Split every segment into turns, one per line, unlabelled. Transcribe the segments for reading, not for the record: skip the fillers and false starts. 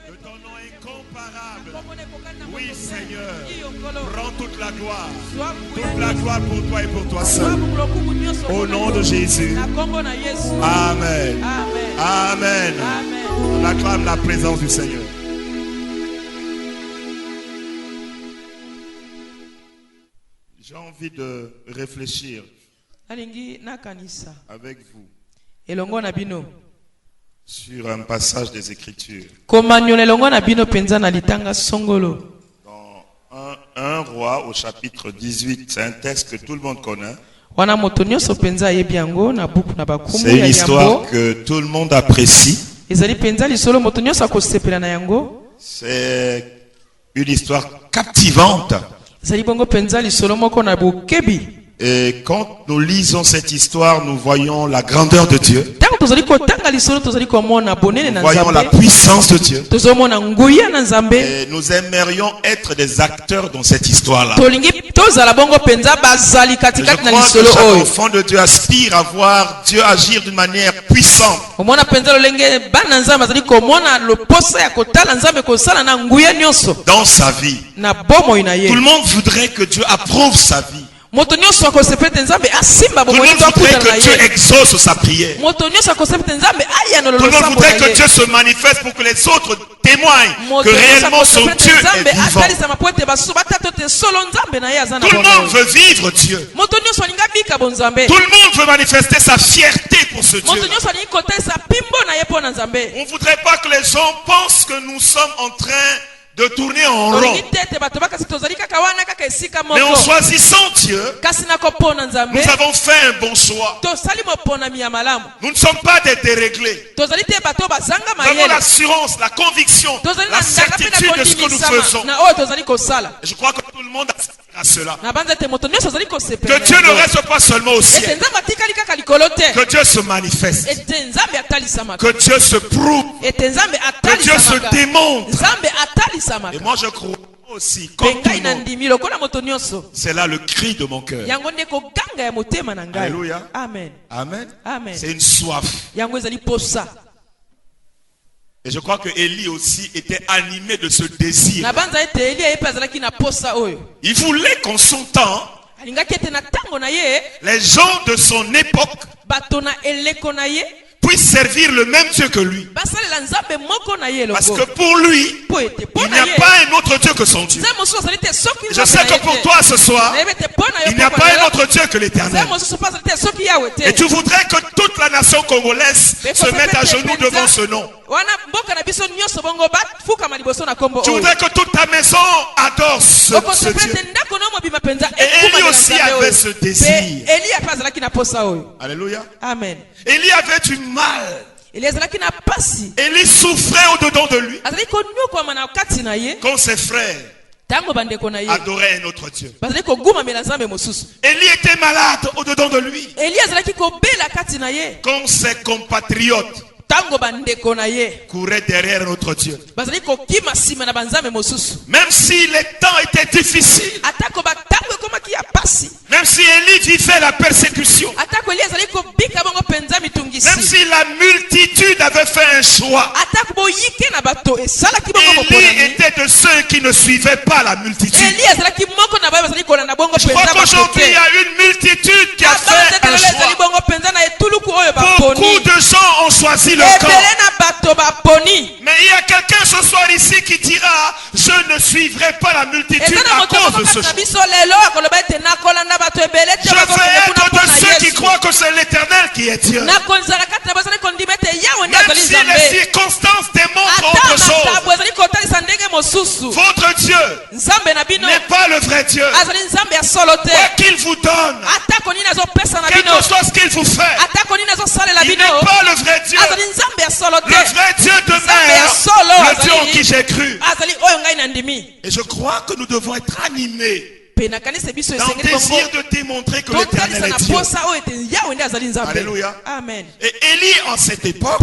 de ton nom incomparable. Oui, Seigneur, prends toute la gloire. Toute la gloire pour toi et pour toi seul. Au nom de Jésus. Amen. Amen. On acclame la présence du Seigneur. J'ai envie de réfléchir avec vous sur un passage des Écritures. Dans 1 Roi au chapitre 18, c'est un texte que tout le monde connaît. C'est une histoire que tout le monde apprécie. C'est une histoire captivante. Et quand nous lisons cette histoire, nous voyons la grandeur de Dieu. Nous voyons la puissance de Dieu. Et nous aimerions être des acteurs dans cette histoire-là. Je crois que chaque enfant de Dieu aspire à voir Dieu agir d'une manière puissante. Dans sa vie. Tout le monde voudrait que Dieu approuve sa vie. Tout le monde voudrait que Dieu exauce sa prière. Tout le monde voudrait que Dieu se manifeste pour que les autres témoignent que réellement son Dieu est vivant. Tout le monde veut vivre Dieu. Tout le monde veut manifester sa fierté pour ce Dieu. On ne voudrait pas que les gens pensent que nous sommes en train de tourner en rond. Mais en choisissant Dieu, nous avons fait un bon choix. Nous ne sommes pas des déréglés. Nous avons l'assurance, la conviction, la certitude de ce que nous faisons. Et je crois que tout le monde a cela. Que Dieu ne reste pas seulement au ciel. Que Dieu se manifeste. Que Dieu se prouve. Que Dieu se démontre. Et moi je crois aussi, comme tout le monde, c'est là le cri de mon cœur. Alléluia. Amen. Amen. C'est une soif. Et je crois que Élie aussi était animé de ce désir. Il voulait qu'en son temps, les gens de son époque puisse servir le même Dieu que lui. Parce que pour lui, il n'y a pas un autre Dieu que son Dieu. Je sais que pour toi ce soir, il n'y a pas un autre Dieu que l'Éternel. Et tu voudrais que toute la nation congolaise se mette à genoux devant ce nom. Tu voudrais que toute ta maison adore ce Dieu. Et Élie aussi avait ce désir. Alléluia. Amen. Élie avait du mal. Élie souffrait au-dedans de lui. Quand ses frères adoraient un autre Dieu. Élie était malade au-dedans de lui. Quand ses compatriotes courait derrière notre Dieu. Même si les temps étaient difficiles, même si Élie vivait la persécution, même si la multitude avait fait un choix, Élie était de ceux qui ne suivaient pas la multitude. Je crois qu'aujourd'hui il y a une multitude qui a fait un choix. Beaucoup de gens ont choisi le camp. Mais il y a quelqu'un ce soir ici qui dira: je ne suivrai pas la multitude à cause de ce choix. Je vais être de ceux qui croient que c'est l'Éternel qui est Dieu. Même si les circonstances démontrent autre chose, votre Dieu n'est pas le vrai Dieu. Quoi qu'il vous donne, quelque chose qu'il vous fait, il n'est pas le vrai Dieu. Le vrai Dieu demeure le Dieu en qui j'ai cru. Et je crois que nous devons être animés dans le désir de démontrer que l'Éternel est Dieu. Alléluia. Amen. Et Élie en cette époque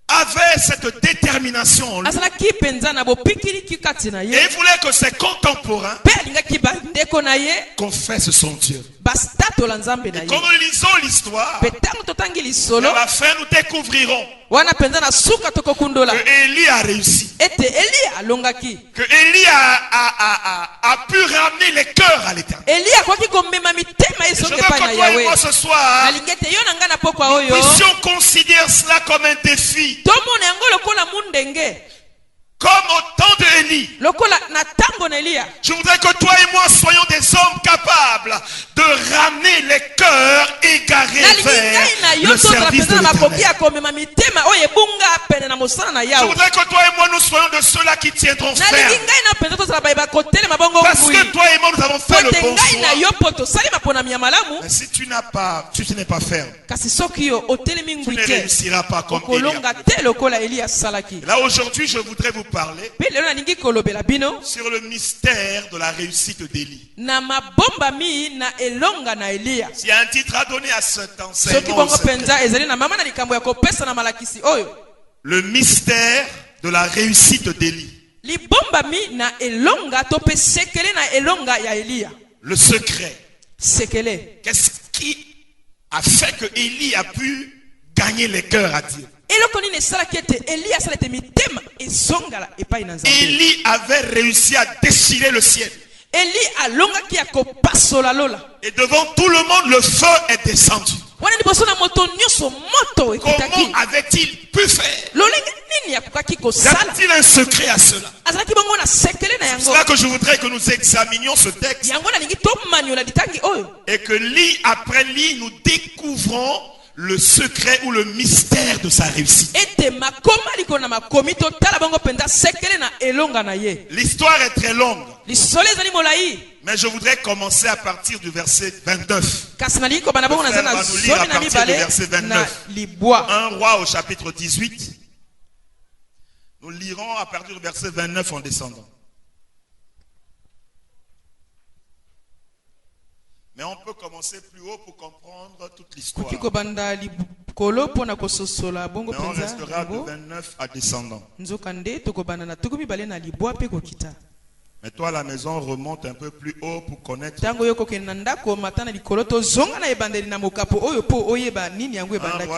avait cette détermination en lui. Et il voulait que ses contemporains confessent son Dieu. Et quand nous lisons l'histoire, à la fin nous découvrirons que Élie a réussi. Que Élie a pu ramener les cœurs à l'Éternel. Je veux que toi et moi ce soir, nous puissions considérer cela comme un défi. Comme au temps de Élie. Je voudrais que toi et moi soyons des hommes capables de ramener les cœurs égarés vers le service de l'Éternel. Je voudrais que toi et moi nous soyons de ceux-là qui tiendront ferme. Parce que toi et moi nous avons fait le bon choix. Mais si tu n'es pas ferme, tu ne réussiras pas comme Élie. Là aujourd'hui je voudrais vous parler sur le mystère de la réussite d'Élie. Il y a un titre à donner à cet enseignement. Le mystère de la réussite d'Élie. Le secret. Qu'est-ce qui a fait que Élie a pu gagner les cœurs à Dieu? Élie avait réussi à déchirer le ciel. Et devant tout le monde, le feu est descendu. Comment avait-il pu faire? Y a-t-il un secret à cela? C'est cela que je voudrais que nous examinions ce texte. Et que lit après lit, nous découvrons le secret ou le mystère de sa réussite. L'histoire est très longue. Mais je voudrais commencer à partir du verset 29. Le frère va nous lire à partir du verset 29. 1 Roi au chapitre 18. Nous lirons à partir du verset 29 en descendant. Mais on peut commencer plus haut pour comprendre toute l'histoire. Mais on restera de 29 à descendant. Mais toi à la maison, remonte un peu plus haut pour connaître. 1 Roi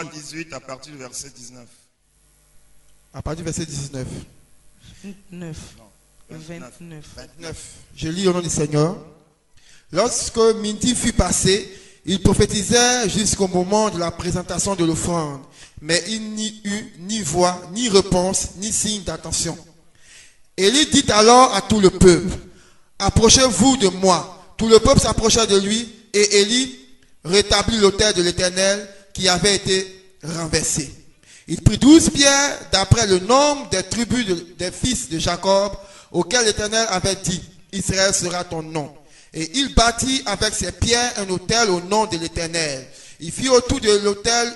18 à partir du verset 19.
À partir du verset 19. 29. Je lis au nom du Seigneur. Lorsque midi fut passé, il prophétisait jusqu'au moment de la présentation de l'offrande. Mais il n'y eut ni voix, ni réponse, ni signe d'attention. Élie dit alors à tout le peuple, « Approchez-vous de moi. » Tout le peuple s'approcha de lui et Élie rétablit l'autel de l'Éternel qui avait été renversé. Il prit 12 pierres d'après le nombre des tribus des fils de Jacob auxquels l'Éternel avait dit, « Israël sera ton nom. » Et il bâtit avec ses pierres un autel au nom de l'Éternel. Il fit autour de l'autel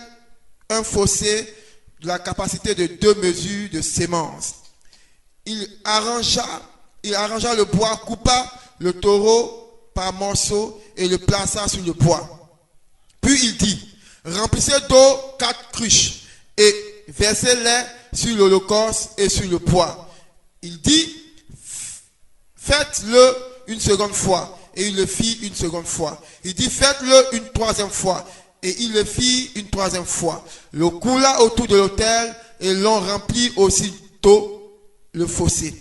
un fossé de la capacité de 2 mesures de sémence. Il arrangea le bois, coupa le taureau par morceaux et le plaça sur le bois. Puis il dit, remplissez d'eau 4 cruches et versez-les sur l'holocauste et sur le bois. Il dit, faites-le une seconde fois. Et il le fit une seconde fois. Il dit, faites-le une troisième fois. Et il le fit une troisième fois. L'eau coula autour de l'autel et l'on remplit aussitôt le fossé.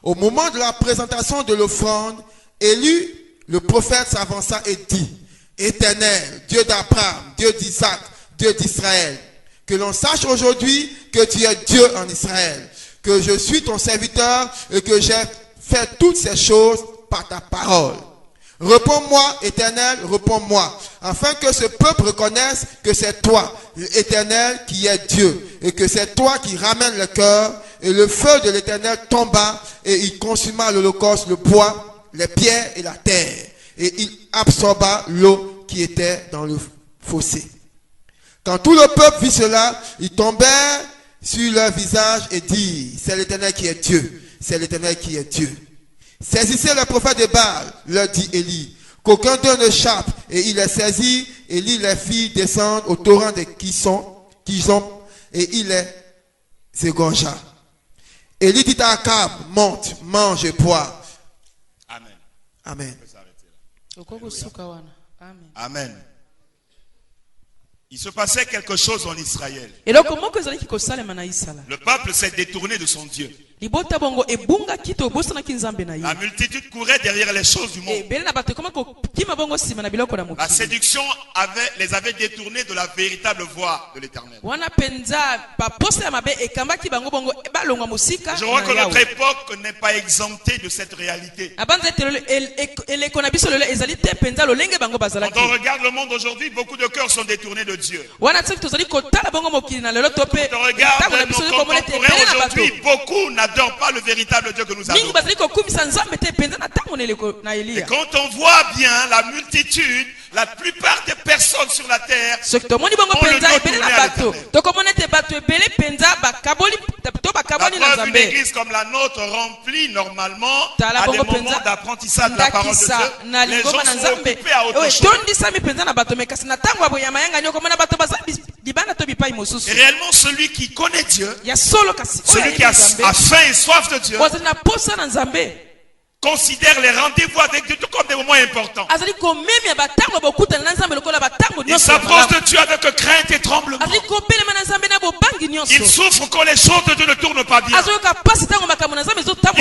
Au moment de la présentation de l'offrande, Élie, le prophète, s'avança et dit, Éternel, Dieu d'Abraham, Dieu d'Isaac, Dieu d'Israël, que l'on sache aujourd'hui que tu es Dieu en Israël, que je suis ton serviteur et que j'ai fait toutes ces choses par ta parole. Réponds-moi, Éternel, réponds-moi, afin que ce peuple reconnaisse que c'est toi, l'Éternel, qui est Dieu, et que c'est toi qui ramènes le cœur. Et le feu de l'Éternel tomba, et il consuma l'holocauste, le bois, les pierres et la terre. Et il absorba l'eau qui était dans le fossé. Quand tout le peuple vit cela, ils tombèrent sur leur visage et dirent, c'est l'Éternel qui est Dieu, c'est l'Éternel qui est Dieu. Saisissez le prophète de Baal, leur dit Élie, qu'aucun d'eux ne chape. Et il les saisit, Élie les fit descendre au torrent de Kison, et il les égorgea. Élie dit à Akab, monte, mange et bois.
Amen.
Amen.
Amen. Il se passait quelque chose en Israël. Le peuple s'est détourné de son Dieu. La multitude courait derrière les choses du monde. La séduction les avait détournés de la véritable voie de l'Éternel. Je crois que notre époque n'est pas exemptée de cette réalité. Quand on regarde le monde aujourd'hui, beaucoup de cœurs sont détournés de Dieu. Quand on regarde nos contemporains aujourd'hui, beaucoup n'adorent pas le véritable Dieu que nous adorons. Et quand on voit bien la multitude, la plupart des personnes sur la terre ont le dos tourné à l'Éternel. La preuve, une église comme la nôtre remplie normalement à des moments d'apprentissage de la parole de Dieu, les gens sont occupés à autre chose. Et réellement, celui qui connaît Dieu, celui qui a faim et soif de Dieu, considère les rendez-vous avec Dieu comme des moments importants. Il s'approche de Dieu avec crainte et tremblement. Il souffre quand les choses de Dieu ne tournent pas bien. Il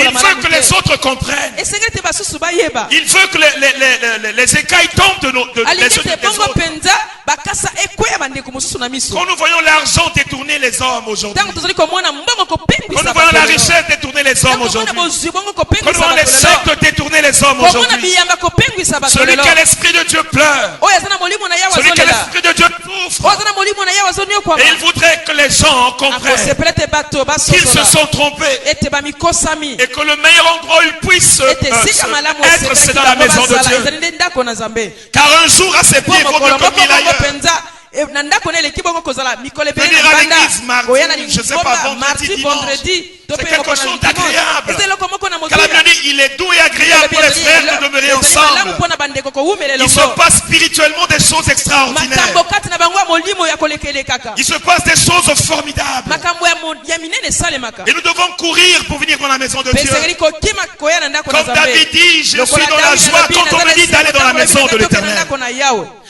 veut que les autres comprennent. Il veut que les écailles tombent des autres. Quand nous voyons l'argent détourner les hommes aujourd'hui, quand nous voyons la richesse détourner les hommes aujourd'hui, quand nous voyons les sectes détourner les hommes aujourd'hui, celui qui a l'esprit de Dieu pleure, celui qui a l'esprit de Dieu souffre, et il voudrait que les gens comprennent qu'ils se sont trompés et que le meilleur endroit où ils puissent être, c'est dans la maison de Dieu. Car un jour à ses pieds vaut mieux que 1000 ailleurs. Venir à l'église mardi, je ne sais pas, vendredi, dimanche, c'est quelque chose d'agréable. Car la Bible dit, il est doux et agréable pour les frères de demeurer ensemble. Il se passe spirituellement des choses extraordinaires. Il se passe des choses formidables. Et nous devons courir pour venir dans la maison de Dieu. Comme David dit, je suis dans la joie quand on me dit d'aller dans la maison de l'Éternel.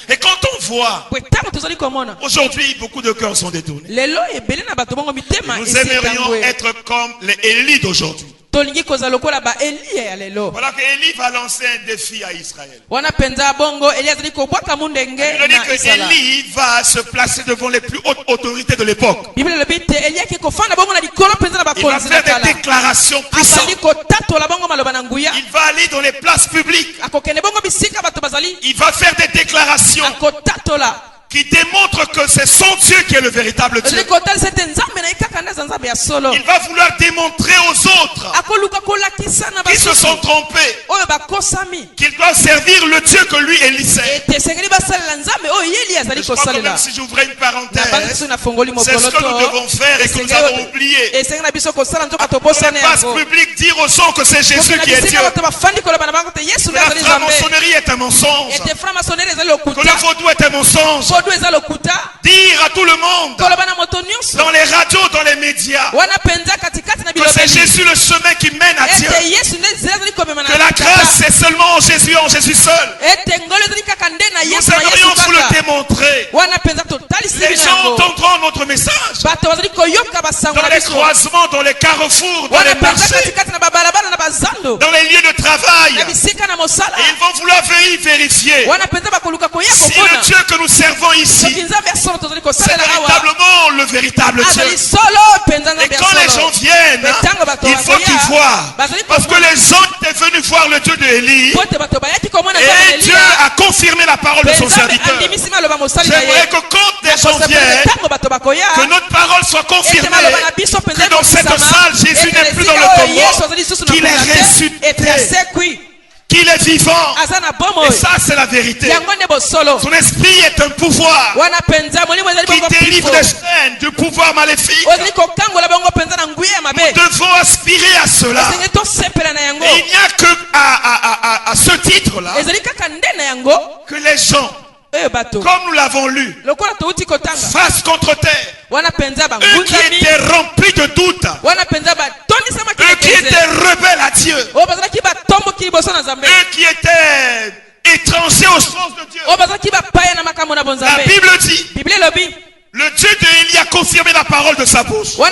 Et quand on voit, aujourd'hui, beaucoup de cœurs sont détournés. Nous aimerions être comme les Élie d'aujourd'hui. Voilà qu'Élie va lancer un défi à Israël. Il dit que Élie va se placer devant les plus hautes autorités de l'époque. Il va faire des déclarations puissantes. Il va aller dans les places publiques. Il va faire des déclarations qui démontre que c'est son Dieu qui est le véritable Dieu. Il va vouloir démontrer aux autres qui se sont trompés qu'ils doivent servir le Dieu que lui élisait. Je crois que même si j'ouvrais une parenthèse, c'est ce que nous devons faire et que nous avons oublié. La place publique dire aux gens que c'est Jésus qui est Dieu. Que la franc-maçonnerie est un mensonge. Que le vaudou est un mensonge. Dire à tout le monde, dans les radios, dans les médias, que c'est Jésus le chemin qui mène à Dieu. Que la grâce c'est seulement en Jésus seul. Nous aimerions vous le démontrer. Les gens entendront notre message. Dans les croisements, dans les carrefours, dans les marchés, dans les lieux de travail. Et ils vont vouloir vérifier si le Dieu que nous servons ici, c'est véritablement le véritable Dieu. Et quand les gens viennent, il faut qu'ils voient. Parce que les gens étaient venus voir le Dieu de Élie. Et Dieu a confirmé la parole de son serviteur. J'aimerais que quand des gens viennent, que notre parole soit confirmée. Que dans cette salle, Jésus n'est plus dans le tombeau, qu'il est ressuscité, qu'il est vivant. Et ça c'est la vérité. Son esprit est un pouvoir qui délivre des chaînes du pouvoir maléfique. Nous devons aspirer à cela. Et il n'y a que à ce titre là que les gens, comme nous l'avons lu, face contre terre, eux qui étaient remplis de doutes, eux qui étaient rebelles à Dieu, eux qui étaient étrangers étrangers aux choses de Dieu. La Bible dit, le Dieu d'Élie a confirmé la parole de sa bouche. Ils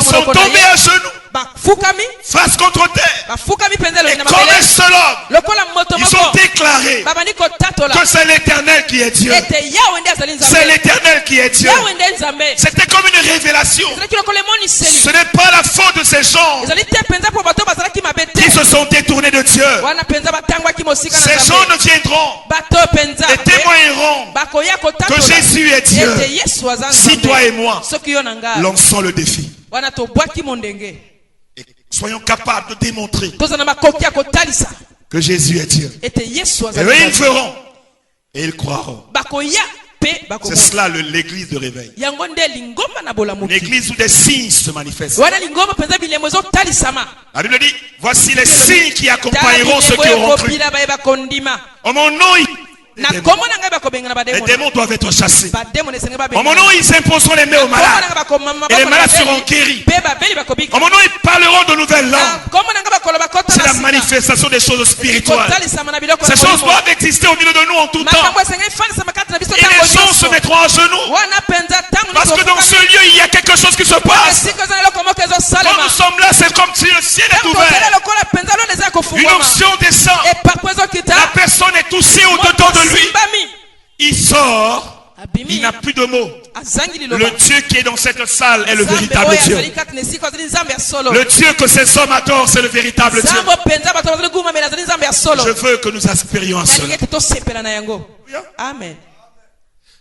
sont tombés à genoux, face contre terre, et comme un seul homme, ils ont déclaré que c'est l'Éternel qui est Dieu. C'est l'Éternel qui est Dieu. C'était comme une révélation. Ce n'est pas la faute de ces gens qui se sont détournés de Dieu. Ces gens ne viendront, les témoins iront que Jésus est Dieu. Si toi et moi lançons le défi et soyons capables de démontrer que Jésus est Dieu, et eux ils feront et ils croiront. C'est cela l'église de réveil. L'église où des signes se manifestent. La Bible dit, voici les signes qui accompagneront ceux qui auront cru. En mon nom, les démons doivent être chassés. En mon nom, ils imposeront les mains aux malades. Et les malades seront guéris. En mon nom, ils parleront de nouvelles langues. C'est la manifestation des choses spirituelles. Ces choses doivent exister au milieu de nous en tout temps. Et les gens se mettront à genoux. Parce que dans ce lieu, il y a quelque chose qui se passe. Quand nous sommes là, c'est comme si le ciel est ouvert. Une onction descend. La personne est touchée au-dedans de lui. Il sort. Il n'a plus de mots. Le Dieu qui est dans cette salle est le véritable Dieu. Le Dieu que ces hommes adorent, c'est le véritable Dieu. Je veux que nous aspirions à cela. Amen.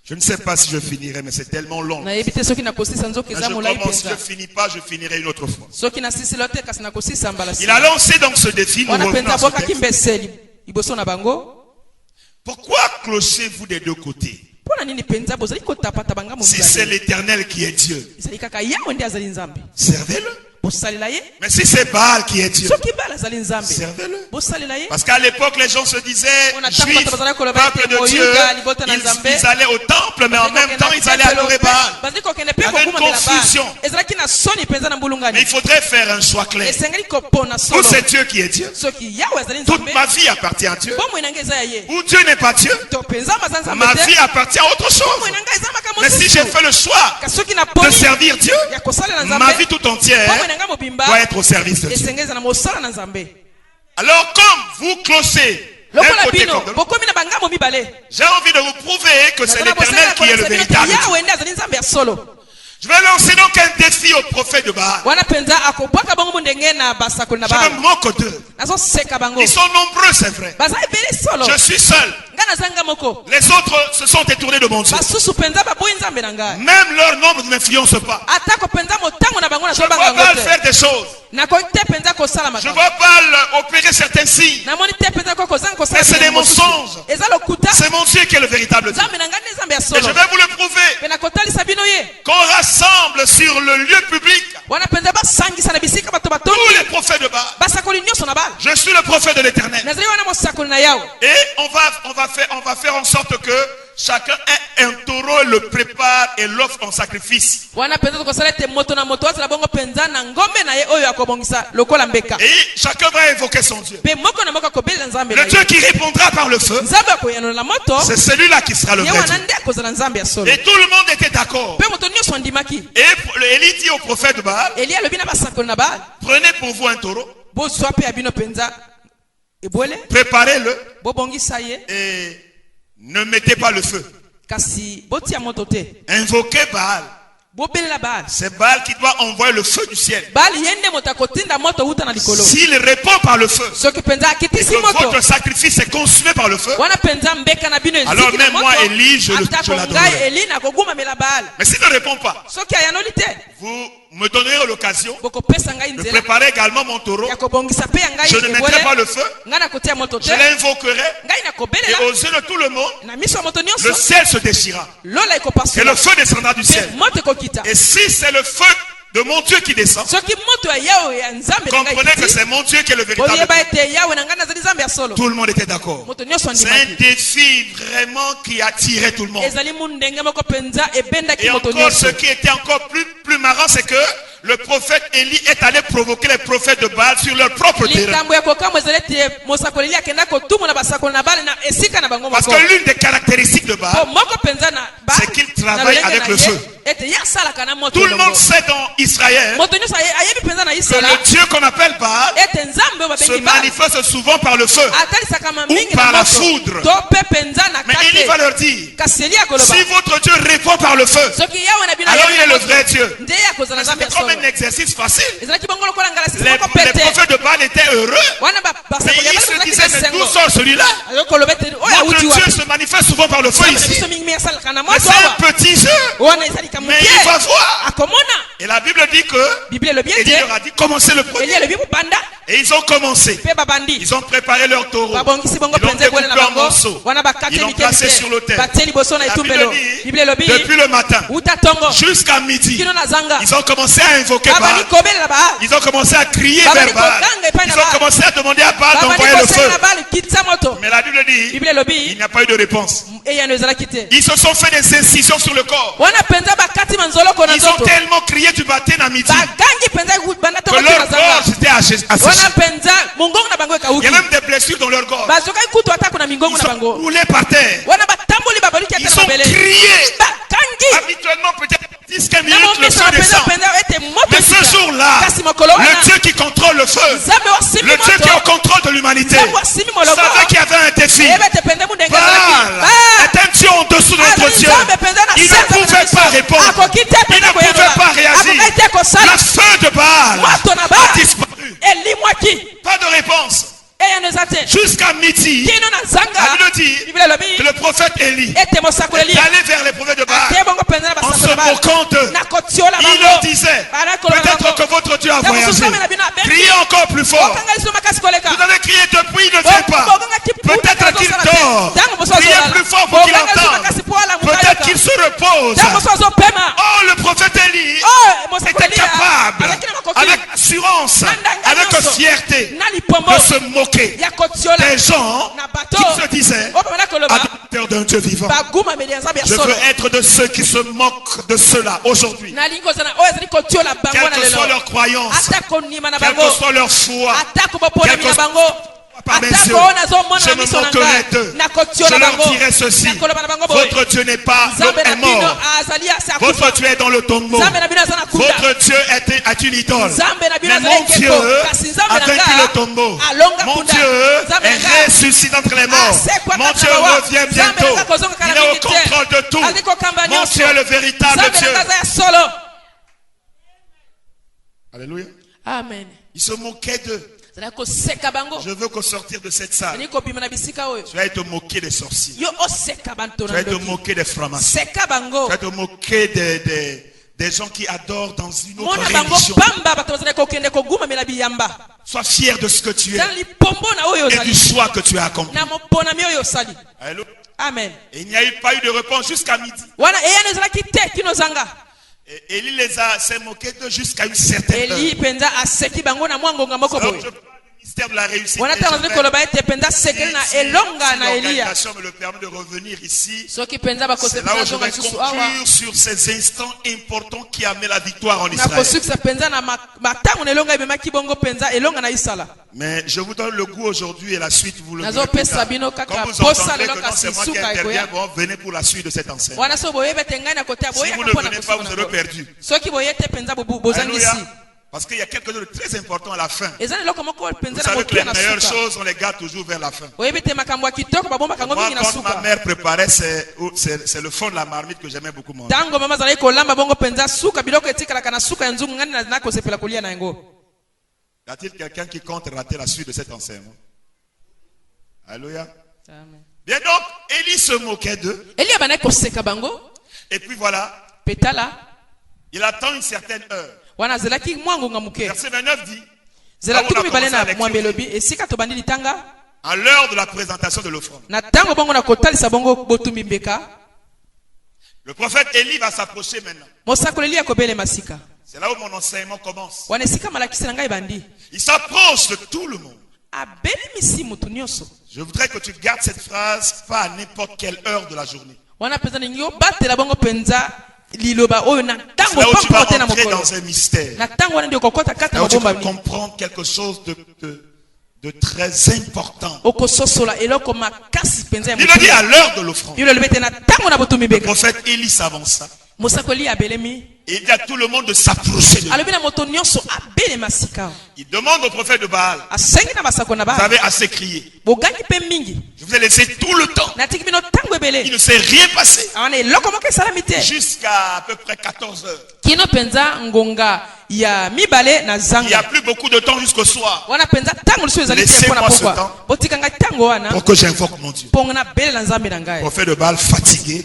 Je ne sais pas si je finirai, mais c'est tellement long. Quand je commence, si je ne finis pas, je finirai une autre fois. Il a lancé donc ce défi. Nous revenons à ce texte. Pourquoi clochez-vous des deux côtés? Si c'est l'Éternel qui est Dieu, servez-le. Mais si c'est Baal qui est Dieu, servez-le. Parce qu'à l'époque, les gens se disaient juifs, peuple de Dieu, ils allaient au temple, mais en même temps, ils allaient adorer Baal. Il y avait une confusion. Mais il faudrait faire un choix clair. Ou c'est Dieu qui est Dieu. Toute ma vie appartient à Dieu. Ou Dieu n'est pas Dieu. Ma vie appartient à autre chose. Mais si j'ai fait le choix de servir Dieu, ma vie tout entière doit être au service de Dieu. Alors comme vous clochez d'un côté comme de l'autre, j'ai envie de vous prouver que c'est l'Éternel qui est le véritable Dieu. Je vais lancer donc un défi au prophète de Baal. Je me moque d'eux. Ils sont nombreux, c'est vrai. Je suis seul. Les autres se sont détournés de mon Dieu. Même leur nombre ne m'influence pas. Je vois Baal faire des choses. Je vois Baal opérer certains signes. Mais c'est des mensonges. C'est mon Dieu qui est le véritable Dieu. Et je vais vous le prouver. Qu'on rassemble sur le lieu public tous les prophètes de Baal. Je suis le prophète de l'Éternel. Et on va faire en sorte que chacun ait un taureau, le prépare et l'offre en sacrifice. Et chacun va invoquer son Dieu. Le Dieu qui répondra par le feu, c'est celui-là qui sera le vrai Dieu. Et tout le monde était d'accord. Et Élie dit au prophète de Baal, prenez pour vous un taureau, préparez-le et ne mettez pas le feu. Invoquez Baal. C'est Baal qui doit envoyer le feu du ciel. S'il répond par le feu et que votre sacrifice est consumé par le feu, alors même moi, Élie, je l'adorerai. Mais s'il ne répond pas, vous me donnerez l'occasion de préparer également mon taureau. Je ne mettrai pas le feu. Je l'invoquerai. Et aux yeux de tout le monde, le ciel se déchira. Et le feu descendra du ciel. Et si c'est le feu de mon Dieu qui descend, comprenez que c'est mon Dieu qui est le véritable Dieu. Tout le monde était d'accord. C'est un défi vraiment qui attirait tout le monde. Et encore, ce qui était encore plus marrant, c'est que le prophète Élie est allé provoquer les prophètes de Baal sur leur propre terrain. Parce que l'une des caractéristiques de Baal, c'est qu'il travaille avec le feu. Tout le monde sait dans Israël que le Dieu qu'on appelle Baal se manifeste souvent par le feu ou par la foudre. Mais Élie va leur dire, si votre Dieu répond par le feu, alors il est le vrai Dieu. C'est comme un exercice facile. Les prophètes de Baal étaient heureux. Mais ils se disaient, mais d'où sort celui-là? Notre Dieu se manifeste souvent par le feu ici. Mais c'est un petit jeu. Mais il va voir. Et la Bible dit que Élie leur a dit, commencez le premier. Et ils ont commencé. Ils ont préparé leur taureau. Ils l'ont découpé en morceaux. Ils l'ont placé sur l'autel. La Bible dit, depuis le matin jusqu'à midi, ils ont commencé à invoquer Baal. Ils ont commencé à crier vers Baal. Ils ont commencé à demander à Baal d'envoyer le feu. Mais la Bible dit, il n'y a pas eu de réponse. Ils se sont fait des incisions sur le corps. Ils ont tellement crié du matin à midi que leur gorge était asséchée. Il y a même des blessures dans leur gorge. Ils sont roulés par terre. Ils ont crié. Habituellement, peut-être 10-15 minutes, le feu descend. Mais ce jour-là, le Dieu qui contrôle le feu, le Dieu qui est au contrôle de l'humanité, savait qu'il y avait un défi. Baal est un Dieu en dessous de notre Dieu. Il ne pouvait pas répondre. Il ne pouvait pas réagir. Le feu de Baal a disparu. Pas de réponse. Jusqu'à midi, la Bible dit que le prophète Élie est allé vers les prophètes de Baal en se moquant d'eux. Il leur disait, peut-être que votre Dieu a voyagé. Criez encore plus fort. Vous avez crié depuis, il ne vient pas. Peut-être qu'il dort. Criez plus fort pour qu'il entende. Peut-être qu'il se repose. Oh, le prophète Élie était capable, avec assurance, avec fierté, de se moquer des gens qui se disaient adorateurs d'un Dieu vivant. Je veux être de ceux qui se moquent de cela aujourd'hui. Quelle que soit leur croyance, quelle que soit leur foi, quelle que soit par mes yeux, je me moquerai d'eux. Je leur dirai ceci: votre Dieu n'est pas est mort. Votre Dieu est dans le tombeau. Votre Dieu est une idole. Mais mon Dieu a vaincu le tombeau. Mon Dieu est ressuscité entre les morts. Mon Dieu revient bientôt. Il est au contrôle de tout. Mon Dieu est le véritable Dieu. Alléluia. Amen. Il se moquait d'eux. Je veux qu'au sortir de cette salle, tu vas te moquer des sorciers. Tu vas te moquer des francs-maçons. Tu vas te moquer des gens qui adorent dans une autre religion. Sois fier de ce que tu es et du choix que tu as accompli. Alléluia. Amen. Et il n'y a pas eu de réponse jusqu'à midi. Et Élie s'est moqué d'eux jusqu'à une certaine heure. Le ministère de la réussite. L'organisation me le permet de revenir ici. C'est là où je vais conclure sur ces instants importants qui amènent la victoire en Israël. Mais je vous donne le goût aujourd'hui et la suite vous le verrez plus tard. Comme vous entendrez que non, c'est moi qui interviens, bon, venez pour la suite de cette enseignement. Si vous ne venez pas, vous serez perdu. Alléluia. Parce qu'il y a quelque chose de très important à la fin. Vous savez que les meilleures choses, on les garde toujours vers la fin. Moi, quand ma mère préparait, c'est le fond de la marmite que j'aimais beaucoup manger. Y a-t-il quelqu'un qui compte rater la suite de cet enseignement? Alléluia. Bien donc, Élie se moquait d'eux. Et puis voilà. Il attend une certaine heure. Verset 29 dit, à l'heure de la présentation de l'offrande, le prophète Élie va s'approcher maintenant. C'est là où mon enseignement commence. Il s'approche de tout le monde. Je voudrais que tu gardes cette phrase pas à n'importe quelle heure de la journée. C'est là où tu vas entrer dans un mystère. Là où tu vas comprendre quelque chose de très important. Il le dit à l'heure de l'offrande. Le prophète Élie s'avança. Et il dit à tout le monde de s'approcher de lui. Il demande au prophète de Baal. Vous avez assez crié. Je vous ai laissé tout le temps. Il ne s'est rien passé. Jusqu'à à peu près 14 heures. Il n'y a plus beaucoup de temps jusqu'au soir. Laissez-moi ce temps pour que j'invoque mon Dieu. Le prophète de Baal fatigué.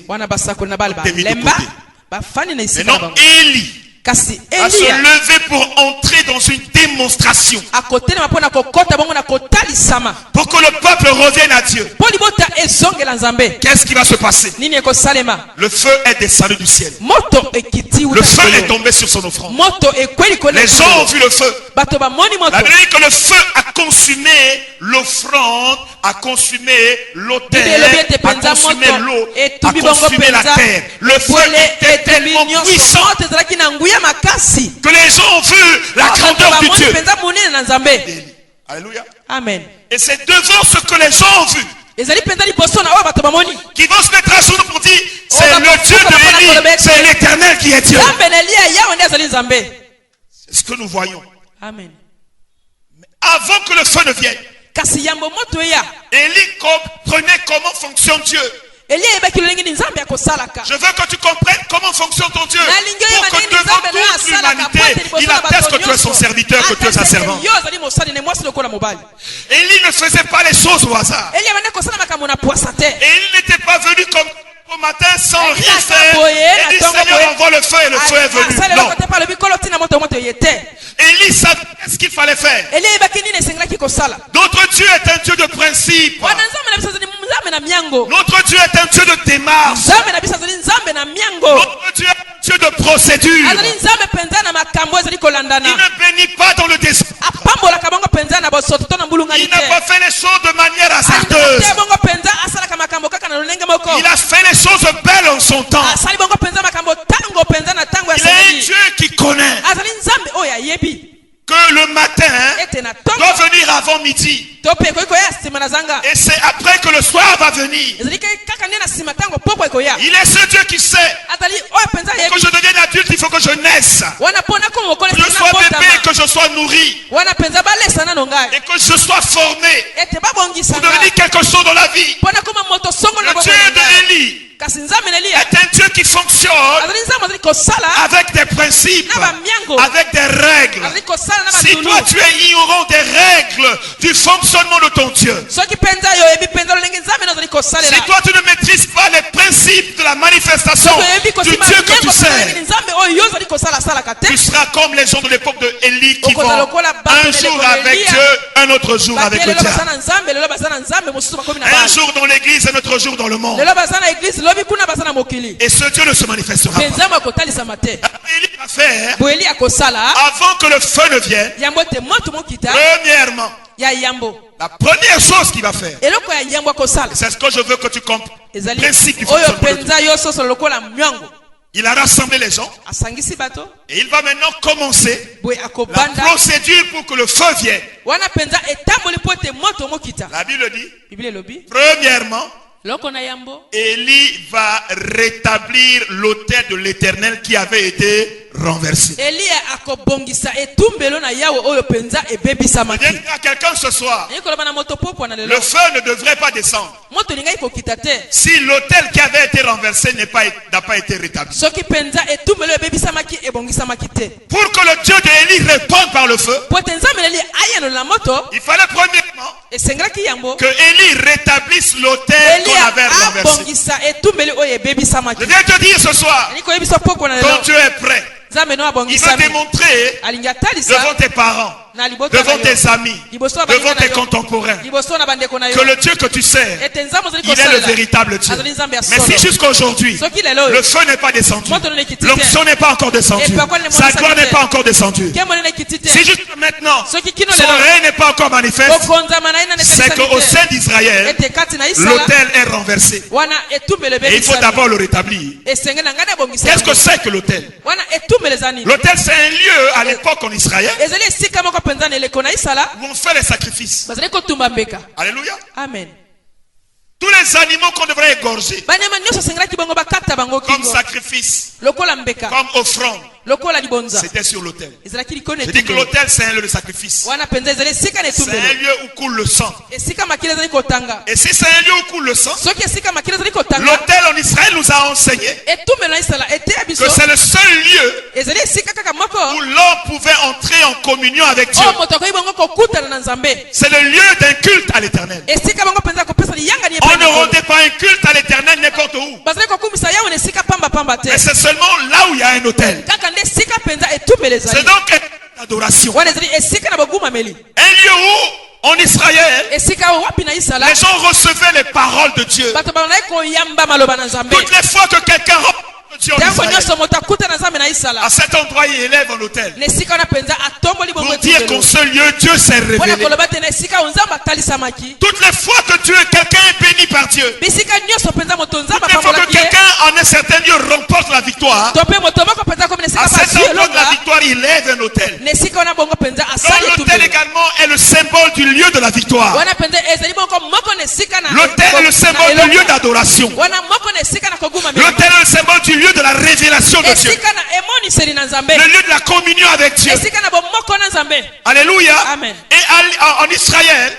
Maintenant, Élie va se lever pour entrer dans une démonstration. Pour que le peuple revienne à Dieu. Qu'est-ce qui va se passer? Le feu est descendu du ciel. Le feu est tombé sur son offrande. Les gens ont vu le feu. La Bible dit que le feu a consumé l'offrande, a consumé l'autel, a consumé l'eau, a consumé la terre. Le feu était tellement puissant que les gens ont vu la grandeur du Dieu. Alléluia.
Amen.
Et c'est devant ce que les gens ont vu qui vont se mettre à genoux pour dire c'est le Dieu de Élie, c'est l'Éternel qui est Dieu. C'est ce que nous voyons.
Amen.
Mais avant que le feu ne vienne, Élie comprenait comment fonctionne Dieu. Je veux que tu comprennes comment fonctionne ton Dieu. Pour que devant toute l'humanité, il atteste que tu es son serviteur, que tu es sa servante. Élie ne faisait pas les choses au hasard. Élie n'était pas venu comme au matin sans rien faire. Et dit Seigneur envoie le feu et le feu est venu. Non. Élie savait ce qu'il fallait faire. Notre Dieu est un Dieu de principe. Notre Dieu est un Dieu de démarche. Notre Dieu est un Dieu de procédure. Il ne bénit pas dans le désordre. Il n'a pas fait les choses de manière hasardeuse. Il a fait les choses belles en son temps. Il est un Dieu qui connaît que le matin doit venir avant midi. Et c'est après que le soir va venir. Il est ce Dieu qui sait que je devienne adulte, il faut que je naisse. Que je sois bébé, que je sois nourri. Et que je sois formé pour devenir quelque chose dans la vie. Le Dieu de Élie est un Dieu qui fonctionne avec des principes, avec des règles. Si toi tu es ignorant des règles du fonctionnement de ton Dieu, si toi tu ne maîtrises pas les principes de la manifestation du Dieu que tu sers, tu seras comme les gens de l'époque de Élie qui vont un jour avec Dieu, un autre jour avec le diable. Un jour dans l'église, un autre jour dans le monde. Et ce Dieu ne se manifestera pas. Élie va faire avant que le feu ne vienne. Premièrement, la première chose qu'il va faire, c'est ce que je veux que tu comprennes. Il a rassemblé les gens et il va maintenant commencer la procédure pour que le feu vienne. La Bible dit, premièrement, Élie va rétablir l'autel de l'Éternel qui avait été renversé. Je viens dire à quelqu'un ce soir, le feu ne devrait pas descendre si l'autel qui avait été renversé n'a pas été rétabli. Pour que le Dieu d'Élie réponde par le feu, il fallait premièrement que Élie rétablisse l'autel qu'on avait renversé. Je viens te dire ce soir, ton Dieu est prêt. Il va démontrer devant tes parents devant tes amis, devant tes contemporains, que le Dieu que tu sers, il est le véritable Dieu. Mais si jusqu'à aujourd'hui, le feu n'est pas descendu, l'onction n'est pas encore descendue, sa gloire n'est pas encore descendue, si jusqu'à maintenant, son règne n'est pas encore manifeste, c'est qu'au sein d'Israël, l'autel est renversé. Et il faut d'abord le rétablir. Qu'est-ce que c'est que l'autel? L'autel, c'est un lieu à l'époque en Israël où on fait les sacrifices. Alléluia.
Amen.
Tous les animaux qu'on devrait égorger comme sacrifice, comme offrande, c'était sur l'autel. Je dis que l'autel, c'est un lieu de sacrifice. C'est un lieu où coule le sang. Et si c'est un lieu où coule le sang, l'autel en Israël nous a enseigné que c'est le seul lieu où l'homme pouvait entrer en communion avec Dieu. C'est le lieu d'un culte à l'éternel. On ne rendait pas un culte à l'éternel n'importe où. Mais c'est seulement là où il y a un autel. C'est donc une adoration. Un lieu où, en Israël, les gens recevaient les paroles de Dieu. Toutes les fois que quelqu'un Dieu en Israël, à cet endroit, il élève un autel pour dire qu'en ce lieu, Dieu s'est révélé. Toutes les fois que quelqu'un est béni par Dieu, toutes les fois que quelqu'un en un certain lieu remporte la victoire, à cet endroit de la victoire, il élève un autel. Donc l'autel également est le symbole du lieu de la victoire. L'autel est le symbole du lieu d'adoration. L'autel est le symbole du lieu de la révélation de Dieu. Le lieu de la communion avec Dieu. Alléluia.
Amen.
Et en Israël,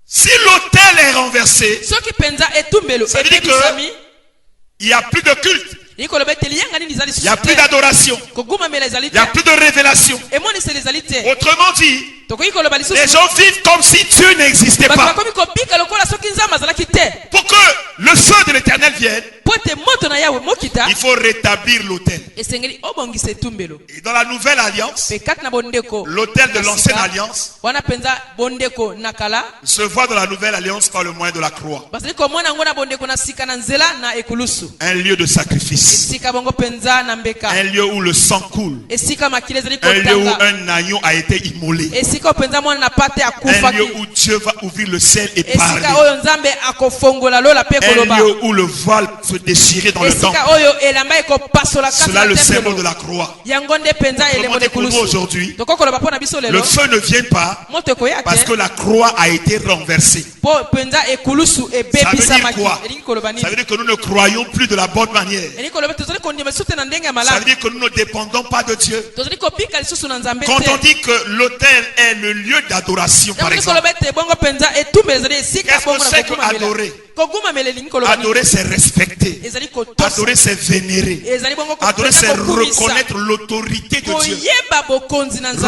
si l'autel est renversé, ça veut dire qu'il n'y a plus de culte. Il n'y a plus d'adoration. Il n'y a plus de révélation. Autrement dit, les gens vivent comme si Dieu n'existait pas. Pour que le feu de l'Éternel vienne, il faut rétablir l'autel. Et dans la nouvelle alliance, l'autel de l'ancienne alliance se voit dans la nouvelle alliance par le moyen de la croix. Un lieu de sacrifice. Un lieu où le sang coule. Un lieu où un agneau a été immolé. Un lieu où Dieu va ouvrir le ciel et parler. Un lieu où le voile se déchirer dans le temple. Cela est le symbole de la croix. Pour nous aujourd'hui, le feu ne vient pas parce que la croix a été renversée. Ça veut dire quoi? Ça veut dire que nous ne croyons plus de la bonne manière. Ça veut dire que nous ne dépendons pas de Dieu. Quand on dit que l'autel est le lieu d'adoration, par exemple, qu'est-ce que c'est que adorer? Adorer, c'est respecter. Adorer, c'est vénérer. Adorer, c'est reconnaître l'autorité de Dieu.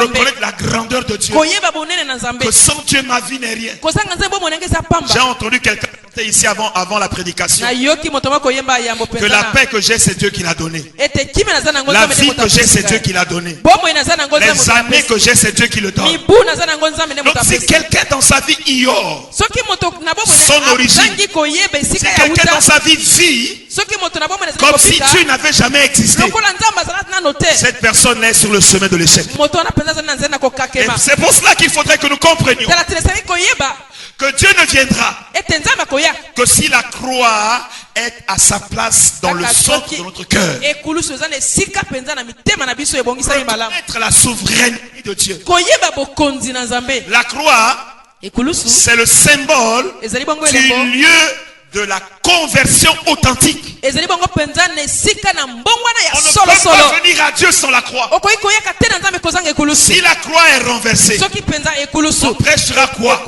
Reconnaître la grandeur de Dieu. Que sans Dieu, ma vie n'est rien. J'ai entendu quelqu'un chanter ici avant la prédication que la paix que j'ai, c'est Dieu qui l'a donnée. La vie que j'ai, c'est Dieu qui l'a donnée. Les années que j'ai, c'est Dieu qui le donne. Donc si quelqu'un dans sa vie ignore son origine, si quelqu'un dans sa vie vit comme si Dieu n'avait jamais existé, cette personne est sur le chemin de l'échec. Et c'est pour cela qu'il faudrait que nous comprenions que Dieu ne viendra que si la croix est à sa place dans le centre de notre cœur. Reconnaître la souveraineté de Dieu. La croix, c'est le symbole du lieu de la conversion authentique. On ne peut pas venir à Dieu sans la croix. Si la croix est renversée, on prêchera quoi?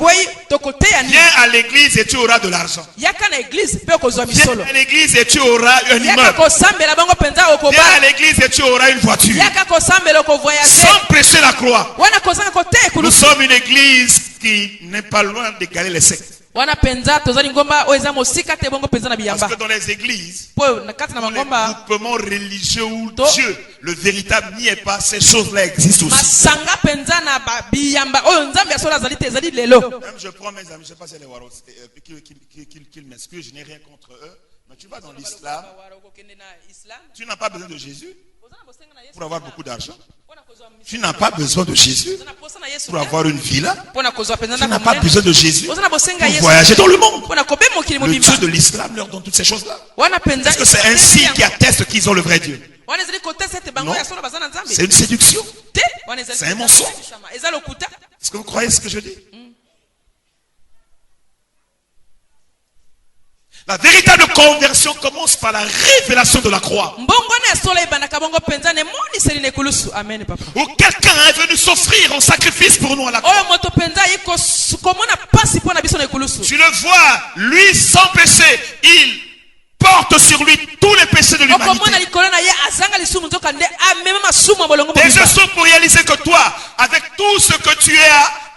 Viens à l'église et tu auras de l'argent. Viens à l'église et tu auras un immeuble. Viens à l'église et tu auras une voiture. Sans prêcher la croix. Nous sommes une église qui n'est pas loin d'égaler les sectes. Parce que dans les églises, pour les groupements religieux où Dieu, le véritable, n'y est pas, ces choses-là existent aussi. Même je prends mes amis, je ne sais pas si c'est les Waros, qu'ils m'excusent, je n'ai rien contre eux. Mais tu vas dans l'islam, tu n'as pas besoin de Jésus pour avoir beaucoup d'argent. Tu n'as pas besoin de Jésus pour avoir une villa. Tu n'as pas besoin de Jésus pour voyager dans le monde. Le Dieu de l'islam leur donne toutes ces choses-là. Est-ce que c'est ainsi qu'ils attestent qu'ils ont le vrai Dieu? Non, c'est une séduction. C'est un mensonge. Est-ce que vous croyez ce que je dis? La véritable conversion commence par la révélation de la croix. Où quelqu'un est venu s'offrir en sacrifice pour nous à la croix. Tu le vois, lui sans péché, il porte sur lui tous les péchés de l'humanité. Des choses pour réaliser que toi, avec tout ce que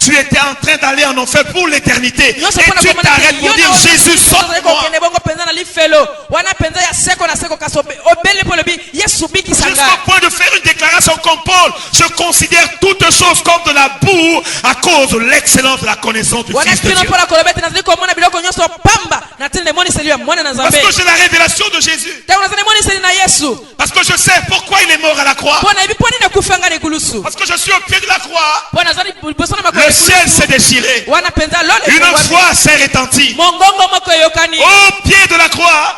tu étais en train d'aller en enfer pour l'éternité. Et tu t'arrêtes pour dire Jésus, sauve-moi. Jusqu'au point de faire une déclaration comme Paul, je considère toutes choses comme de la boue à cause de l'excellence de la connaissance du Fils de Dieu. Parce que j'ai la révélation de Jésus. Parce que je sais pourquoi il est mort à la croix. Parce que je suis au pied de la croix. Le ciel s'est déchiré. Une voix s'est retentie. Au pied de la croix,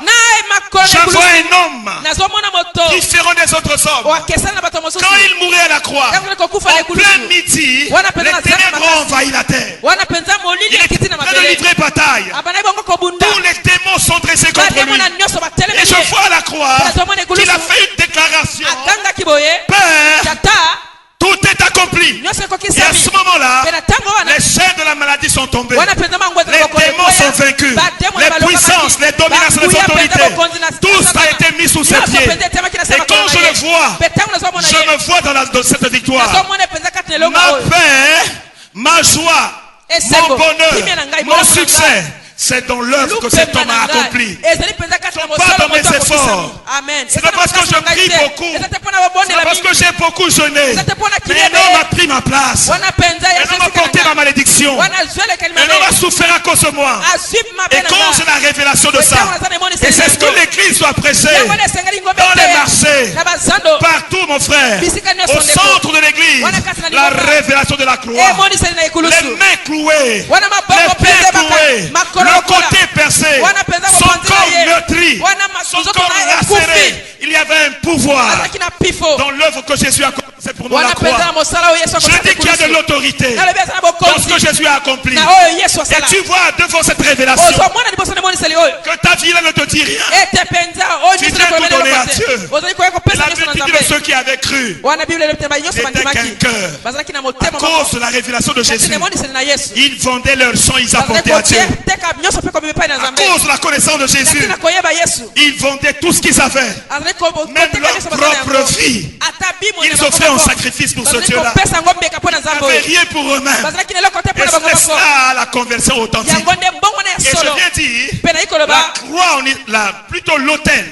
je vois un homme différent des autres hommes. Quand il mourait à la croix, en plein midi, les ténèbres ont envahi la terre. Il est en train de livrer bataille. Tous les démons sont dressés contre lui. Et je vois à la croix qu'il a fait une déclaration. Père, tout est accompli. Et à ce moment-là, les chaînes de la maladie sont tombées. Les démons sont vaincus. Les puissances, les dominations, les autorités, tout ça a été mis sous ses pieds. Et quand je le vois, je me vois dans cette victoire. Ma paix, ma joie, mon bonheur, mon succès, c'est dans l'œuvre que cet homme a accompli. Ce n'est pas dans mes efforts. Ce n'est pas parce que je prie beaucoup. Ce n'est pas parce que j'ai beaucoup jeûné. Mais un homme a pris ma place. Un homme a porté ma malédiction. Un homme a souffert à cause de moi. Et quand j'ai la révélation de ça, et c'est ce que l'église doit prêcher dans les marchés, partout mon frère, au centre de l'église, la révélation de la croix. Les mains clouées, les pieds cloués, le côté percé, son corps meurtri, son corps lacéré. Il y avait un pouvoir dans l'œuvre que Jésus a commencé pour nous à la croix. Je dis qu'il y a de l'autorité dans ce que Jésus a accompli. Et tu vois devant cette révélation que ta vie là ne te dit rien. Tu viens tout donner à Dieu. Et la multitude de ceux qui avaient cru n'étaient qu'un cœur. À cause de la révélation de Jésus, ils vendaient leur sang, ils apportaient à Dieu. À cause de la connaissance de Jésus, ils vendaient tout ce qu'ils avaient. Même leur propre vie. Ils offraient un sacrifice pour ce Dieu-là. Ils n'avaient rien pour eux-mêmes. Et c'est ça la conversion authentique. Et je viens dire, la croix, plutôt l'autel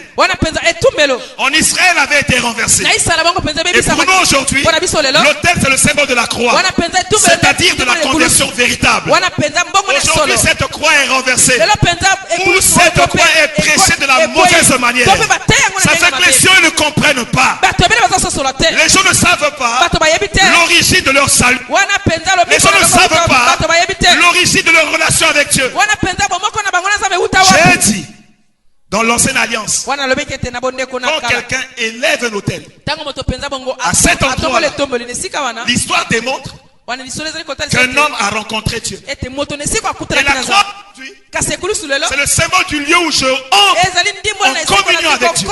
en Israël avait été renversé. Et pour nous aujourd'hui, l'autel c'est le symbole de la croix. C'est-à-dire de la conversion véritable. Aujourd'hui cette croix est renversée. Ou cette croix est prêchée de la mauvaise manière. Ça fait que les gens ne comprennent pas. Les gens ne savent pas l'origine de leur salut. Les gens ne savent pas l'origine de leur relation avec Dieu. J'ai dit dans l'ancienne alliance, quand quelqu'un élève un autel, à cet endroit, l'histoire démontre qu'un homme a rencontré Dieu. Et la croix, c'est le symbole du lieu où je entre en communion avec Dieu.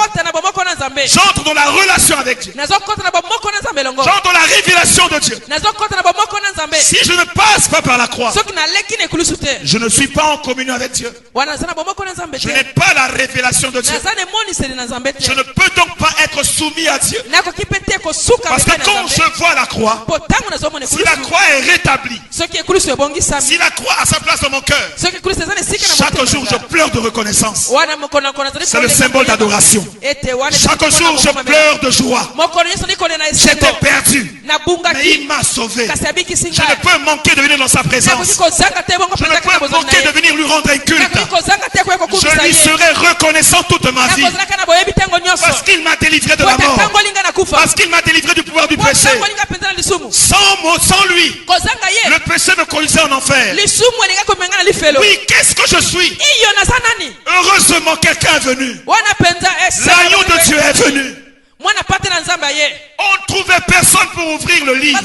J'entre dans la relation avec Dieu. J'entre dans la révélation de Dieu. Si je ne passe pas par la croix, je ne suis pas en communion avec Dieu. Je n'ai pas la révélation de Dieu. Je ne peux donc pas être soumis à Dieu. Parce que quand je vois la croix, si la croix est rétablie, si la croix a sa place dans mon cœur, chaque jour je pleure de reconnaissance. C'est le symbole d'adoration. Chaque jour je pleure de joie. J'étais perdu, mais il m'a sauvé. Je ne peux manquer de venir dans sa présence. Je ne peux manquer de venir lui rendre un culte. Je lui serai reconnaissant toute ma vie. Parce qu'il m'a délivré de la mort. Parce qu'il m'a délivré du pouvoir du péché. Sans lui, le péché me conduisait en enfer. Oui, qu'est-ce que je suis? Heureusement quelqu'un est venu. L'agneau de Dieu est venu. On ne trouvait personne pour ouvrir le livre.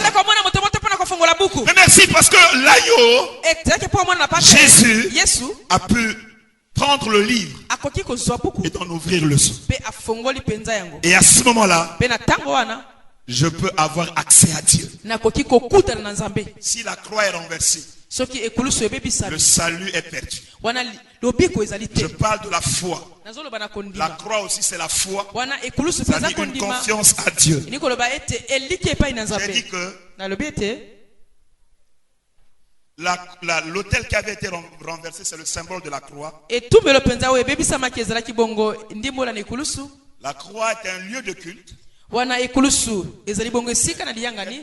Mais merci parce que l'agneau, Jésus, a pu prendre le livre et d'en ouvrir le sceau. Et à ce moment-là, je peux avoir accès à Dieu. Si la croix est renversée, le salut est perdu. Je parle de la foi. La croix aussi c'est la foi. C'est une confiance à Dieu. J'ai dit que l'autel qui avait été renversé, c'est le symbole de la croix. La croix est un lieu de culte.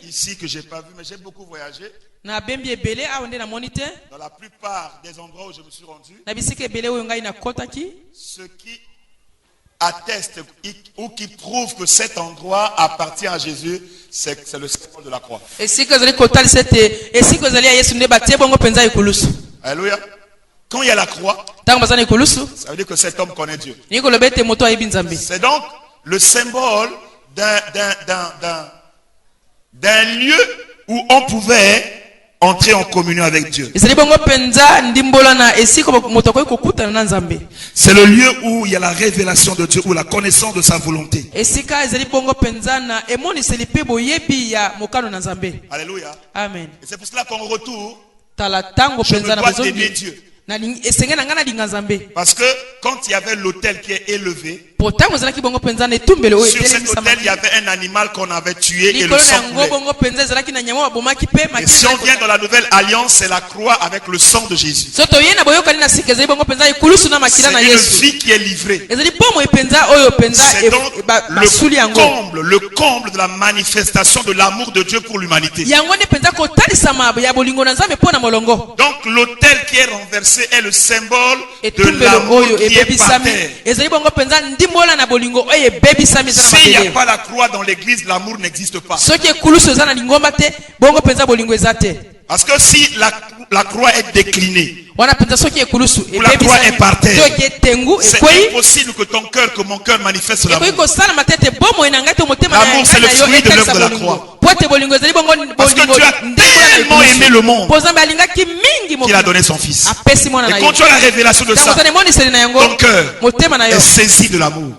Ici que j'ai pas vu, mais j'ai beaucoup voyagé. Dans la plupart des endroits où je me suis rendu, ce qui atteste ou qui prouve que cet endroit appartient à Jésus, c'est le symbole de la croix. Alléluia. Quand il y a la croix, ça veut dire que cet homme connaît Dieu. C'est donc le symbole d'un lieu où on pouvait entrer en communion avec Dieu. C'est le lieu où il y a la révélation de Dieu, ou la connaissance de sa volonté. Alléluia. Amen. Et c'est pour cela qu'en retour, je me dois d'aimer Dieu. Parce que quand il y avait l'autel qui est élevé, sur cet autel il y avait un animal qu'on avait tué et le sang coulait. Et si on vient dans la nouvelle alliance, c'est la croix avec le sang de Jésus. C'est une vie qui est livrée. C'est donc le comble de la manifestation de l'amour de Dieu pour l'humanité. Donc l'autel qui est renversé est le symbole de l'amour qui est par terre. S'il n'y a pas la croix dans l'église, l'amour n'existe pas. Parce que si la croix est déclinée, ou la croix est par terre, c'est impossible que ton cœur, que mon cœur manifeste l'amour. L'amour, c'est le fruit de l'œuvre de la croix. Parce que Dieu a tellement aimé le monde qu'il a donné son fils. Et quand tu as la révélation de ça, ton cœur est saisi de l'amour.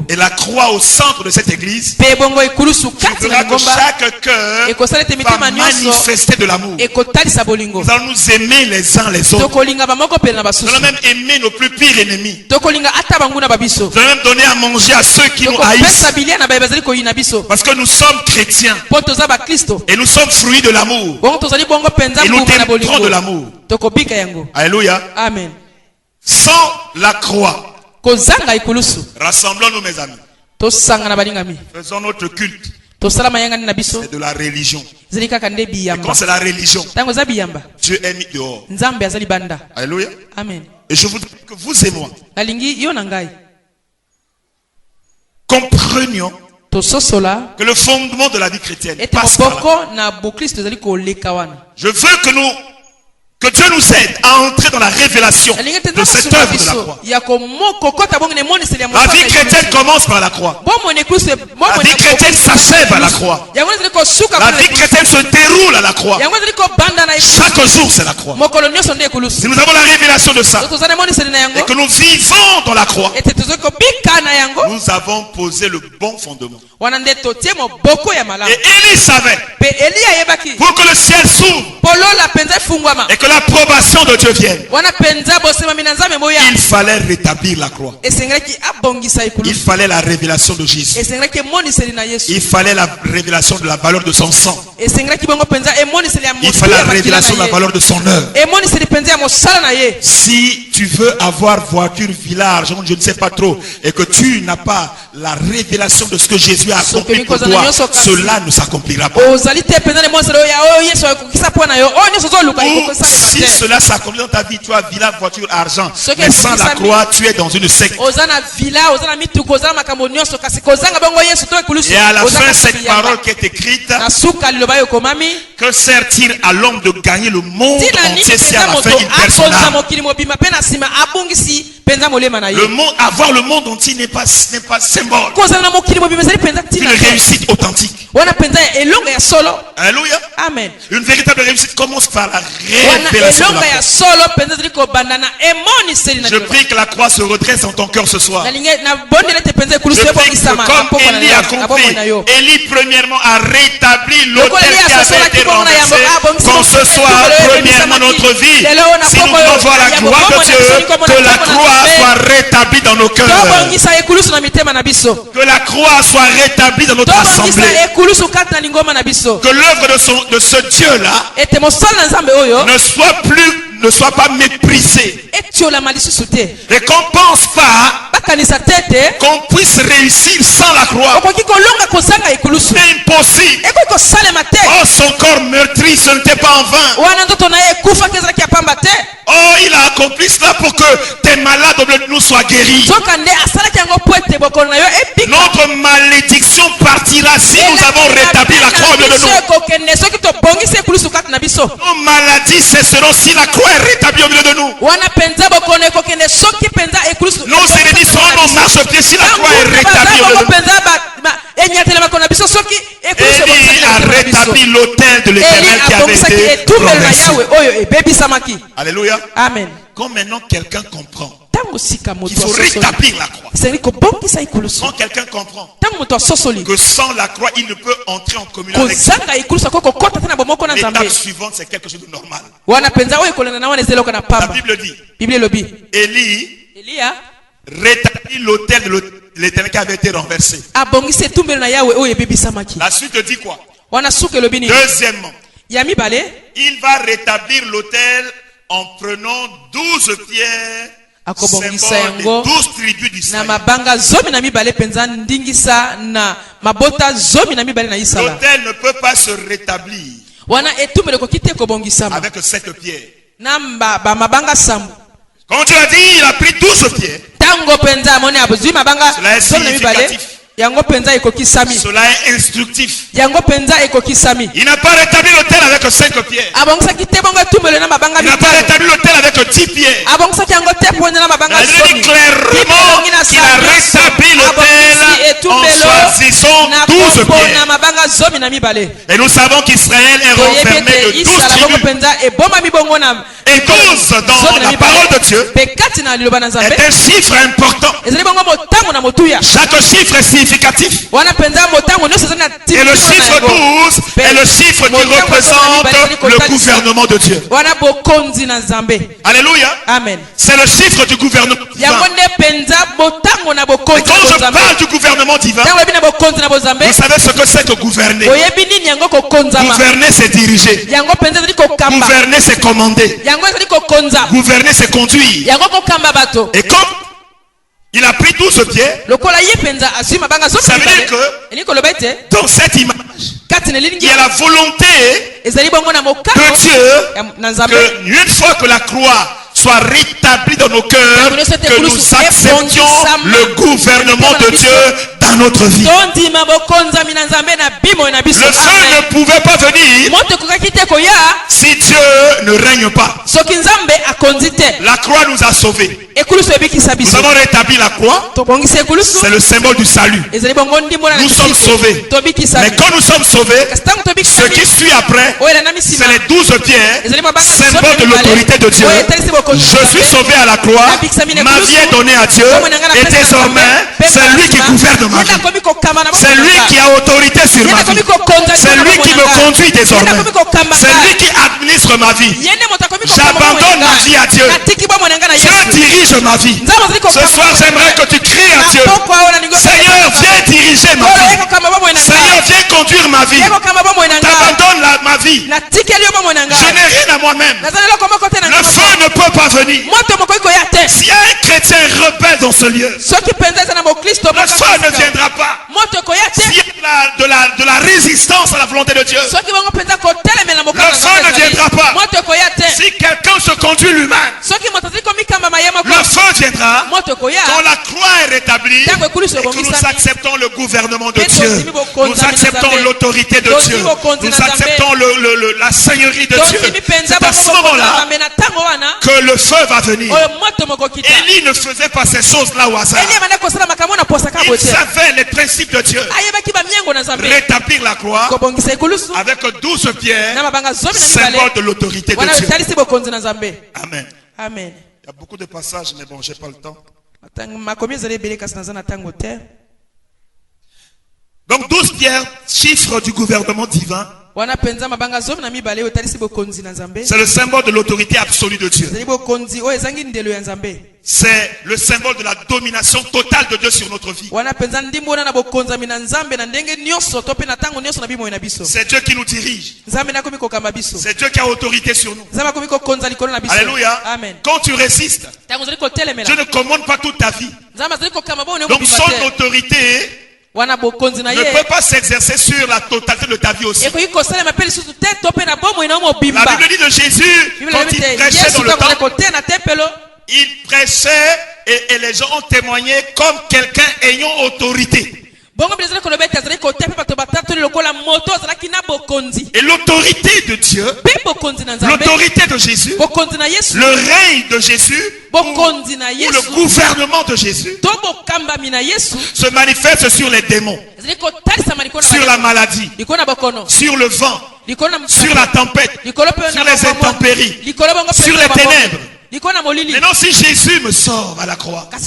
Et la croix au centre de cette église fera que chaque cœur va manifester de l'amour. Nous allons nous aimer les uns les autres. Nous allons même aimer nos plus pires ennemis. Nous allons même donner à manger à ceux qui nous haïssent. Parce que nous sommes chrétiens. Et nous sommes fruits de l'amour. Et nous témoignons de l'amour. Alléluia. Amen. Sans la croix, rassemblons-nous mes amis. Faisons notre culte. C'est de la religion. Et quand c'est la religion, Dieu est mis dehors. Alléluia. Amen. Et je voudrais que vous et moi comprenions que le fondement de la vie chrétienne passe par là. Je veux Que Dieu nous aide à entrer dans la révélation de cette œuvre de la croix. La vie chrétienne commence par la croix. La vie chrétienne s'achève à la croix. La vie chrétienne se déroule à la croix. Chaque jour, c'est la croix. Si nous avons la révélation de ça et que nous vivons dans la croix, nous avons posé le bon fondement. Et Élie savait, pour que le ciel s'ouvre et que l'approbation de Dieu vienne, il fallait rétablir la croix. Il fallait la révélation de Jésus. Il fallait la révélation de la valeur de son sang. Il fallait la révélation de la valeur de son œuvre. Si tu veux avoir voiture, village, je ne sais pas trop, et que tu n'as pas la révélation de ce que Jésus a accompli pour toi, cela ne s'accomplira pas. Ou si cela s'accomplit dans ta vie, tu as village, voiture, argent, mais sans la croix, tu es dans une secte. Et à la fin, cette parole qui est écrite, que sert-il à l'homme de gagner le monde entier si à la fin il perd son âme? Le monde, avoir le monde entier n'est pas symbole d'une réussite authentique. Alléluia.
Amen.
Une véritable réussite commence par la révélation de la croix. Je prie que la croix se redresse dans ton cœur ce soir. Je prie que comme Élie a compris, Élie premièrement a rétabli l'autel qui avait été renversé. Qu'on ce soit premièrement notre vie. Si nous voulons voir la gloire de Dieu, que la croix soit rétablie dans nos cœurs. Que la croix soit rétablie dans notre assemblée. Que l'œuvre de ce Dieu-là ne soit pas méprisée. Et qu'on pense pas qu'on puisse réussir sans la croix. C'est impossible. Oh, son corps meurtri, ce n'était pas en vain. Oh, il a accompli cela pour que tes malades de nous soient guéris. Notre malédiction partira si nous avons rétabli la croix de nous. Nos maladies cesseront si la croix est rétablie au milieu de nous. Nos ennemis seront nos marchepieds si la croix est rétablie au milieu de nous. Élie a rétabli l'autel de l'Éternel qui avait été renversé. Alléluia.
Amen.
Quand maintenant quelqu'un comprend qu'il faut rétablir la croix. Quand quelqu'un comprend que sans la croix, il ne peut entrer en communion avec Dieu. L'étape suivante, c'est quelque chose de normal. La Bible dit, Élie rétablit l'autel de l'Éternel qui avait été renversé. La suite dit quoi? Deuxièmement, il va rétablir l'autel en prenant 12 pierres, symbole des 12 tribus d'Israël. L'autel ne peut pas se rétablir avec 7 pierres. Quand Dieu a dit, il a pris 12 pierres. Cela est significatif. Cela est instructif. Il n'a pas rétabli l'autel avec 5 pierres. Il n'a pas rétabli l'autel avec 10 pierres. Il dit clairement qu'il a rétabli l'autel en choisissant 12 pierres. Et nous savons qu'Israël est renfermé de 12 tribus. Et 12 dans la parole de Dieu est un chiffre important. Chaque chiffre est significatif. Et le chiffre 12 est le chiffre qui représente le gouvernement de Dieu. Alléluia.
Amen.
C'est le chiffre du gouvernement divin. Et quand je parle du gouvernement divin, vous savez ce que c'est que gouverner. Gouverner, c'est diriger. Gouverner, c'est commander. Gouverner, c'est conduire. Et comme il a pris 12 pierres, ça veut dire que dans cette image, il y a la volonté de Dieu que une fois que la croix soit rétablie dans nos cœurs, que nous acceptions le gouvernement de Dieu dans dans notre vie. Le feu ne pouvait pas venir si Dieu ne règne pas. La croix nous a sauvés. Nous avons rétabli la croix. C'est le symbole du salut. Nous sommes sauvés. Mais quand nous sommes sauvés, ce qui suit après, c'est les 12 pierres, symbole de l'autorité de Dieu. Je suis sauvé à la croix, ma vie est donnée à Dieu, et désormais, c'est lui qui gouverne ma vie. C'est lui qui a autorité sur ma vie. C'est lui qui me conduit désormais. C'est lui qui administre ma vie. J'abandonne ma vie à Dieu. Dieu dirige ma vie. Ce soir, j'aimerais que tu cries à Dieu. Seigneur, viens diriger ma vie. Seigneur, viens conduire ma vie. T'abandonnes ma vie. Je n'ai rien à moi-même. Le feu ne peut pas venir. S'il y a un chrétien rebelle dans ce lieu, le feu ne viendra pas. S'il y a de la résistance à la volonté de Dieu, le feu ne viendra pas. Si quelqu'un se conduit lui-même, le feu viendra quand la croix est rétablie et que nous acceptons le gouvernement de Dieu. Nous acceptons l'autorité de Dieu. Nous acceptons la seigneurie de Dieu. C'est à ce moment-là que le feu va venir. Élie ne faisait pas ces choses-là au hasard. Il savait les principes de Dieu. Rétablir la croix avec 12 pierres, symbole de l'autorité de Dieu. Amen.
Amen.
Il y a beaucoup de passages, mais bon, j'ai pas le temps. Donc 12 pierres, chiffre du gouvernement divin. C'est le symbole de l'autorité absolue de Dieu. C'est le symbole de la domination totale de Dieu sur notre vie. C'est Dieu qui nous dirige. C'est Dieu qui a autorité sur nous. Alléluia.
Amen.
Quand tu résistes, Dieu ne commande pas toute ta vie. Donc son autorité ne peut pas s'exercer sur la totalité de ta vie aussi. La Bible dit de Jésus, quand il prêchait dans le temple, il prêchait et les gens ont témoigné comme quelqu'un ayant autorité. Et l'autorité de Dieu, l'autorité de Jésus, le règne de Jésus, ou le gouvernement de Jésus se manifeste sur les démons, sur la maladie, sur le vent, sur la tempête, sur les intempéries, sur les ténèbres. Maintenant, si Jésus me sauve à la croix et que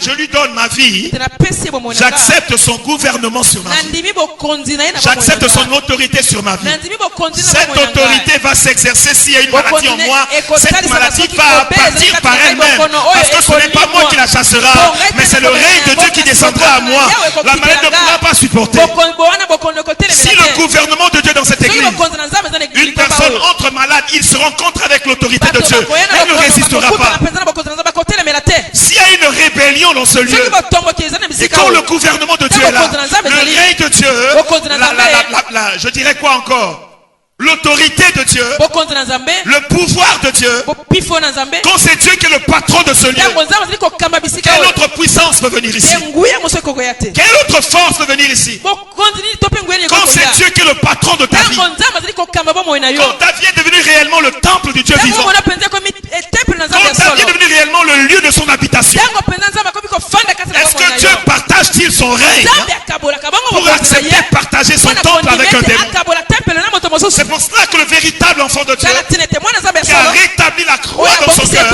je lui donne ma vie, j'accepte son gouvernement sur ma vie. J'accepte son autorité sur ma vie. Cette autorité va s'exercer s'il y a une maladie en moi. Cette maladie va partir par elle-même. Parce que ce n'est pas moi qui la chassera, mais c'est le règne de Dieu qui descendra à moi. La maladie ne pourra pas supporter. Si le gouvernement de Dieu dans cette église, une personne entre malade, il se rencontre avec l'autorité de Dieu. Elle ne résistera pas. S'il y a une rébellion dans ce lieu, et quand le gouvernement de Dieu est là, le règne de Dieu, je dirais quoi encore? L'autorité de Dieu, le pouvoir de Dieu, quand c'est Dieu qui est le patron de ce lieu, quelle autre puissance peut venir ici? Quelle autre force peut venir ici? Quand c'est Dieu qui est le patron de ta vie, quand ta vie est devenue réellement le temple du Dieu vivant, quand ta vie est devenue réellement le lieu de son habitation, est-ce que Dieu partage-t-il son règne pour accepter de partager son temple avec un démon? C'est pour cela que le véritable enfant de Dieu qui a rétabli la croix dans son cœur,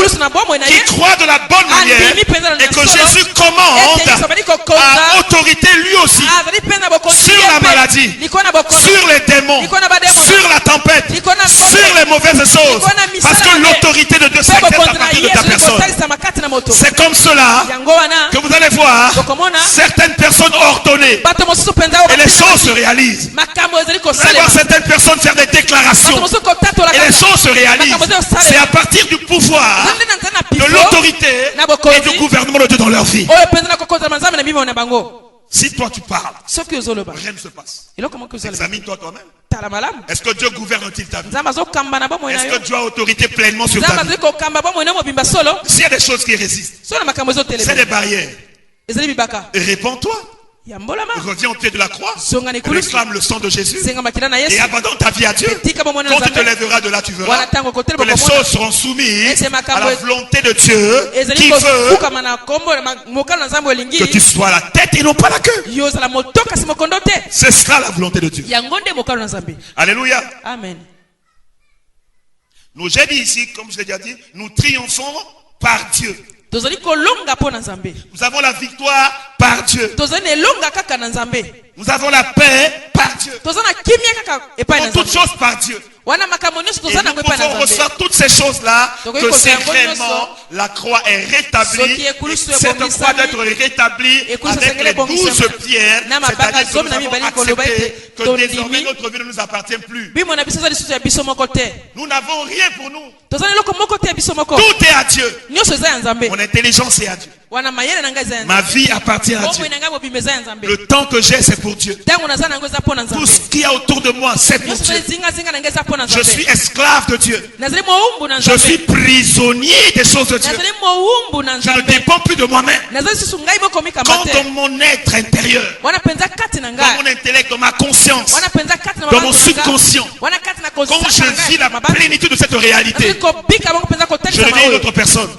qui croit de la bonne manière, et que Jésus commande à autorité lui aussi sur la maladie, sur les démons, sur la tempête, sur les mauvaises choses, parce que l'autorité de Dieu s'exerce à partir de ta personne. C'est comme cela que vous allez voir certaines personnes ordonnées et les choses se réalisent. Vous allez voir certaines personnes faire des déclarations et les choses se réalisent. C'est à partir du pouvoir, de l'autorité et du gouvernement de Dieu dans leur vie. Si toi tu parles, rien ne se passe. Examine-toi toi-même. Est-ce que Dieu gouverne-t-il ta vie? Est-ce que Dieu a autorité pleinement sur ta vie? S'il y a des choses qui résistent, c'est des barrières. Il y a des choses qui Et répands-toi. Reviens au pied de la croix. Réclame le sang de Jésus. Et abandonne ta vie à Dieu. Quand tu te lèveras de là, tu verras que les choses seront soumises à la volonté de Dieu qui veut que tu sois la tête et non pas la queue. C'est cela la volonté de Dieu. Alléluia.
Amen.
Nous, j'ai dit ici, comme je l'ai déjà dit, nous triomphons par Dieu. Nous avons la victoire par Dieu. Nous avons la paix par Dieu. Nous avons toutes choses par Dieu. Et nous pouvons recevoir toutes ces choses-là, que c'est réellement la croix est rétablie. Cette croix d'être rétablie avec les 12 pierres. C'est-à-dire que nous avons accepté que désormais notre vie ne nous appartient plus. Nous n'avons rien pour nous. Tout est à Dieu. Mon intelligence est à Dieu. Ma vie appartient à Dieu. Le temps que j'ai, c'est pour Dieu. Tout ce qu'il y a autour de moi, c'est pour Dieu. Je suis esclave de Dieu. Je suis prisonnier des choses de Dieu. Je ne dépends plus de moi-même. Quand dans mon être intérieur, dans mon intellect, dans ma conscience, dans mon subconscient, quand je vis la plénitude de cette réalité, je deviens une autre personne.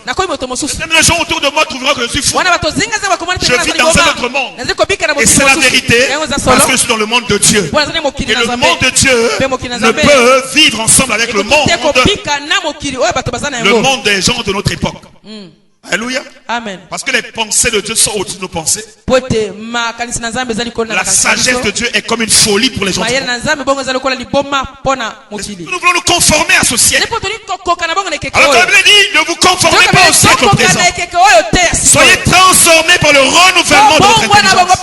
Même les gens autour de moi trouveront que je suis fou. Je vis dans un autre monde. Et c'est la vérité, parce que je suis dans le monde de Dieu. Et le monde de Dieu ne peut vivre ensemble avec le monde des gens de notre époque. Alléluia.
Amen.
Parce que les pensées de Dieu sont au-dessus de nos pensées. La sagesse de Dieu est comme une folie pour les gens. Nous voulons nous conformer à ce siècle. Alors la Bible dit, ne vous conformez pas au siècle présent. Soyez transformés par le renouvellement de votre intelligence.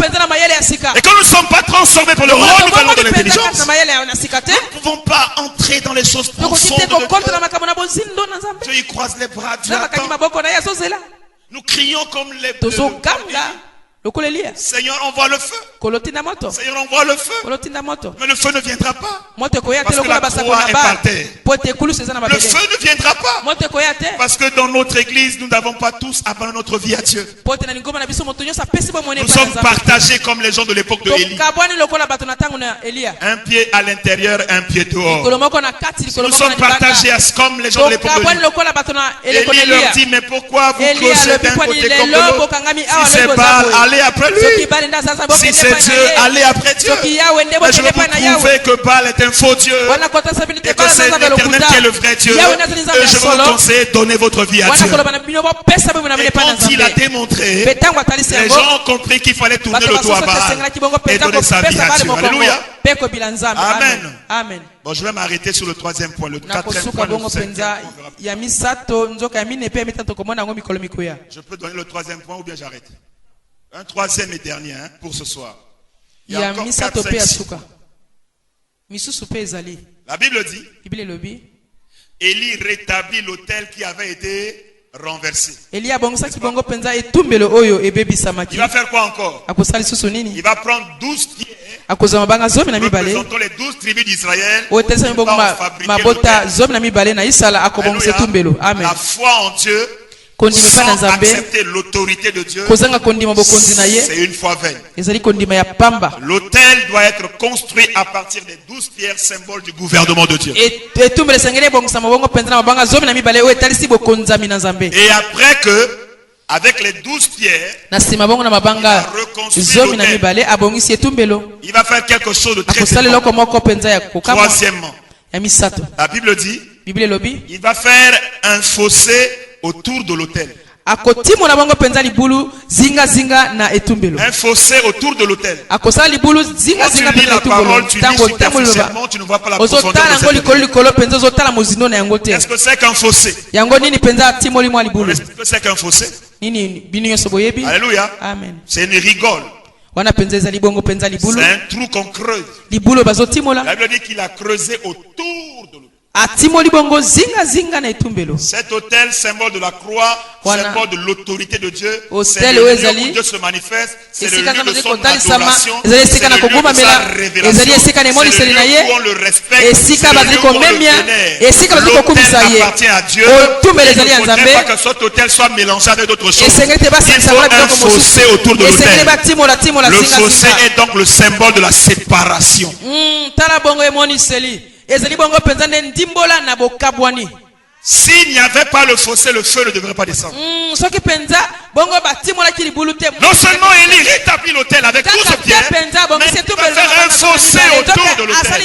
Et quand nous ne sommes pas transformés par le renouvellement de l'intelligence, nous ne pouvons pas entrer dans les choses profondes de Dieu. Dieu y croise les bras, Dieu attend. Nous crions comme les Seigneur, envoie le feu. Seigneur, envoie le feu. Mais le feu ne viendra pas. Parce que la croix est par terre. Le feu ne viendra pas. Parce que dans notre église, nous n'avons pas tous abandonné notre vie à Dieu. Nous sommes partagés comme les gens de l'époque de Élie. Un pied à l'intérieur, un pied dehors. Nous sommes partagés comme les gens de l'époque de Élie. Élie leur dit, mais pourquoi vous creusez d'un côté comme de l'autre? Si c'est Baal, allez après lui. Si c'est Dieu, allez après Dieu. Mais je vais vous prouver que Baal est un faux Dieu et que c'est l'Éternel qui est le vrai Dieu. Et je vous conseille, donnez votre vie à Dieu. Et quand il a démontré, les gens ont compris qu'il fallait tourner le dos à Baal et donner sa vie à Dieu. Alléluia. Amen. Bon, je vais m'arrêter sur le troisième point, le quatrième point, le cinquième point. Je peux donner le troisième point ou bien j'arrête? Un troisième et dernier pour ce soir. Il y a encore 4, 5, 6. La Bible dit, Élie rétablit l'autel qui avait été renversé. Il va faire quoi encore? Il va prendre 12 pierres représentant les 12 tribus d'Israël. La foi en Dieu, sans accepter l'autorité de Dieu, c'est une foi vaine. L'autel doit être construit à partir des 12 pierres, symbole du gouvernement de Dieu. Et après que, avec les 12 pierres, il va reconstruire l'autel. Il va faire quelque chose de très important. Troisièmement, la Bible dit, il va faire un fossé autour de l'autel. Un fossé autour de l'autel. Quand tu lis la parole, tu lis superficiellement, tu ne vois pas la profondeur de cette étude. Est-ce que c'est qu'un fossé? Est-ce que c'est qu'un fossé? Alléluia. C'est une rigole. C'est un trou qu'on creuse. La Bible dit qu'il a creusé autour de l'autel. Cet autel, symbole de la croix, symbole de l'autorité de Dieu, c'est le lieu où Dieu se manifeste, c'est le lieu de son adoration, c'est le lieu de sa révélation, c'est le lieu où on le respecte, c'est le lieu où on le vénère. L'autel appartient à Dieu. Il ne faudrait pas que cet autel soit mélangé avec d'autres choses. Il faut un fossé autour de l'autel. Le fossé est donc le symbole de la séparation. S'il n'y avait pas le fossé, le feu ne devrait pas descendre. Non seulement Élie rétablit l'autel avec 12 pierres, mais il va faire un fossé autour de l'autel.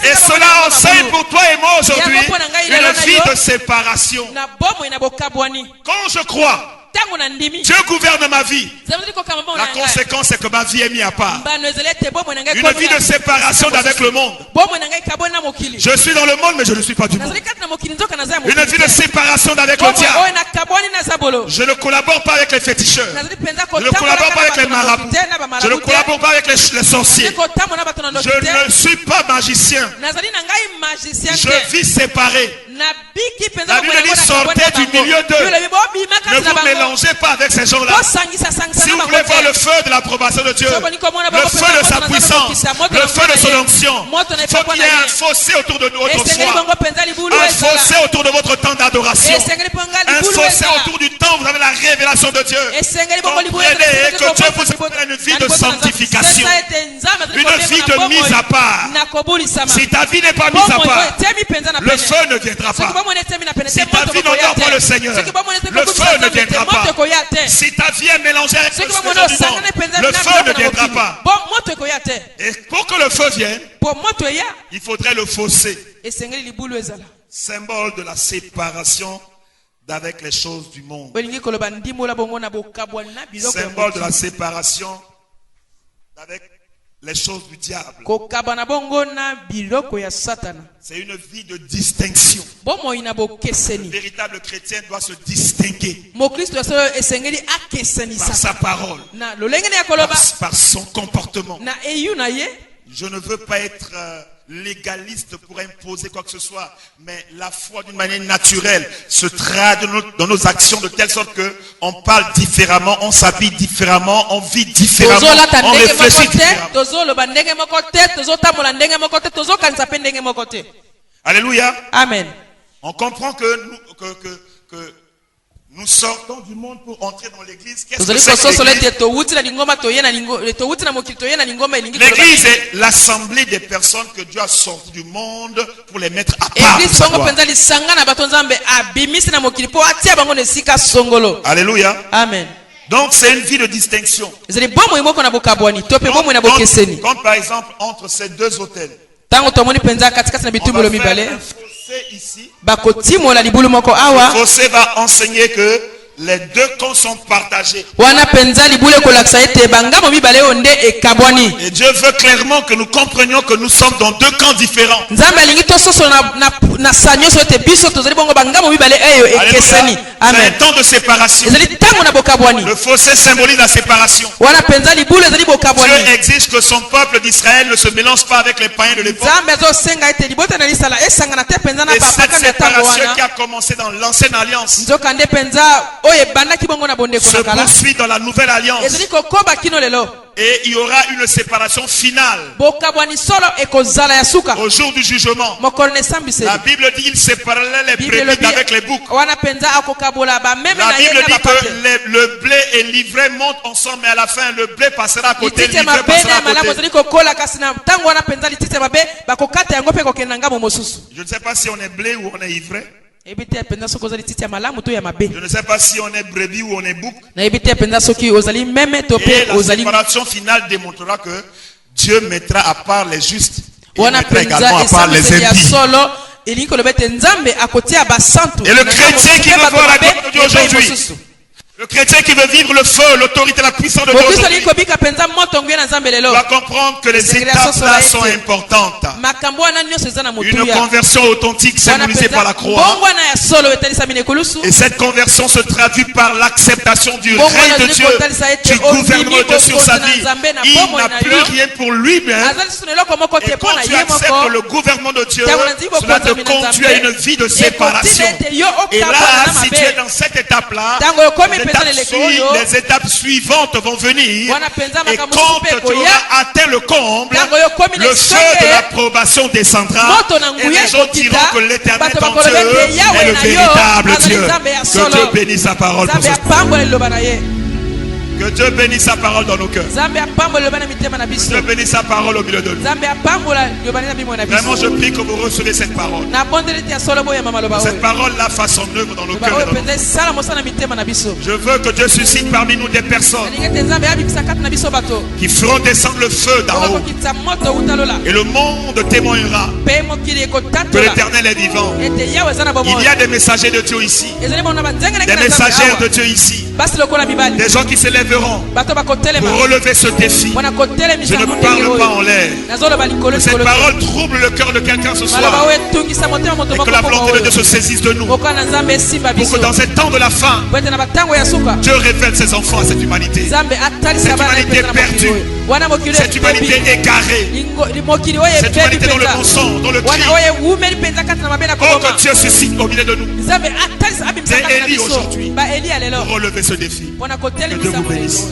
Et cela enseigne pour toi et moi aujourd'hui une vie de séparation. Quand je crois, Dieu gouverne ma vie. La conséquence c'est que ma vie est mise à part. Une vie de séparation d'avec le monde. Je suis dans le monde mais je ne suis pas du monde. Une vie de séparation d'avec le diable. Je ne collabore pas avec les féticheurs. Je ne collabore pas avec les marabouts. Je ne collabore pas avec les sorciers. Je ne suis pas magicien. Je vis séparé. La Bible dit sortez du milieu d'eux. Ne vous mélangez pas avec ces gens-là. Si vous voulez voir le feu de l'approbation de Dieu, le feu de sa puissance, le feu de son onction, il faut qu'il y ait un fossé autour de notre foi, un fossé autour de votre temps d'adoration, un fossé autour du temps où vous avez la révélation de Dieu. Comprenez que Dieu vous donne une vie de sanctification, une vie de mise à part. Si ta vie n'est pas mise à part, le feu ne viendra pas. Si ta vie n'honore pas le Seigneur, le feu ne viendra pas. Si ta vie est mélangée avec le Seigneur du monde, le feu ne viendra pas. Et pour que le feu vienne, il faudrait le fossé. Symbole de la séparation d'avec les choses du monde. Symbole de la séparation d'avec les choses du diable. C'est une vie de distinction. Le véritable chrétien doit se distinguer par sa parole, par son comportement. Je ne veux pas être légaliste pour imposer quoi que ce soit, mais la foi d'une manière naturelle se traduit dans nos actions de telle sorte que on parle différemment, on s'habille différemment, on vit différemment, on réfléchit différemment. Alléluia.
Amen.
On comprend que nous sortons du monde pour entrer dans l'église. Qu'est-ce que c'est l'église? L'église est l'assemblée des personnes que Dieu a sorties du monde pour les mettre à part. Alléluia.
Amen.
Donc c'est une vie de distinction. Comme par exemple entre ces deux hôtels. On va faire un fossé ici. Le fossé va enseigner que les deux camps sont partagés. Et Dieu veut clairement que nous comprenions que nous sommes dans deux camps différents. C'est un temps de séparation. Le fossé symbolise la séparation. Dieu exige que son peuple d'Israël ne se mélange pas avec les païens de l'époque. Et cette séparation qui a commencé dans l'ancienne alliance se poursuit dans la nouvelle alliance. Et il y aura une séparation finale au jour du jugement. La Bible dit qu'il séparerait les brebis avec les boucs. La Bible dit que le blé et l'ivraie montent ensemble, mais à la fin le blé passera à côté, l'ivraie passera à côté. Je ne sais pas si on est blé ou on est ivraie. Je ne sais pas si on est brebis ou on est bouc. Et la séparation finale démontrera que Dieu mettra à part les justes et mettra également à part les impies. Et le chrétien qui veut voir la gloire de Dieu aujourd'hui, Le chrétien qui veut vivre le feu, l'autorité, la puissance de Dieu doit comprendre que les étapes là sont importantes. Une conversion authentique symbolisée par la croix. Et cette conversion se traduit par l'acceptation du règne de Dieu, du gouvernement de Dieu sur sa vie. Il n'a plus rien pour lui-même. Et quand tu acceptes le gouvernement de Dieu, cela te conduit à une vie de séparation. Et là, si tu es dans cette étape-là, les étapes suivantes vont venir. Et quand tu auras atteint le comble, le feu de l'approbation descendra. Et les gens diront que l'Éternel ton Dieu est le véritable Dieu. Que Dieu bénisse sa parole pour ce temps. Que Dieu bénisse sa parole dans nos cœurs. Que Dieu bénisse sa parole au milieu de nous. Vraiment, je prie que vous recevez cette parole. Cette parole-là fasse son œuvre dans nos cœurs. Je veux que Dieu suscite parmi nous des personnes qui feront descendre le feu d'en haut. Et le monde témoignera que l'Éternel est vivant. Il y a des messagers de Dieu ici. Des messagères de Dieu ici. Des gens qui s'élèveront pour relever ce défi. Je ne parle pas en l'air. Que cette parole trouble le cœur de quelqu'un ce soir. Et que la volonté de Dieu se saisisse de nous. Pour que dans ce temps de la fin, Dieu révèle ses enfants à cette humanité. Cette humanité perdue. Cette humanité égarée. Cette humanité dans le mensonge, dans le crime. Oh, que Dieu suscite au milieu de nous. C'est Élie aujourd'hui pour relever ce défi. Que Dieu vous bénisse.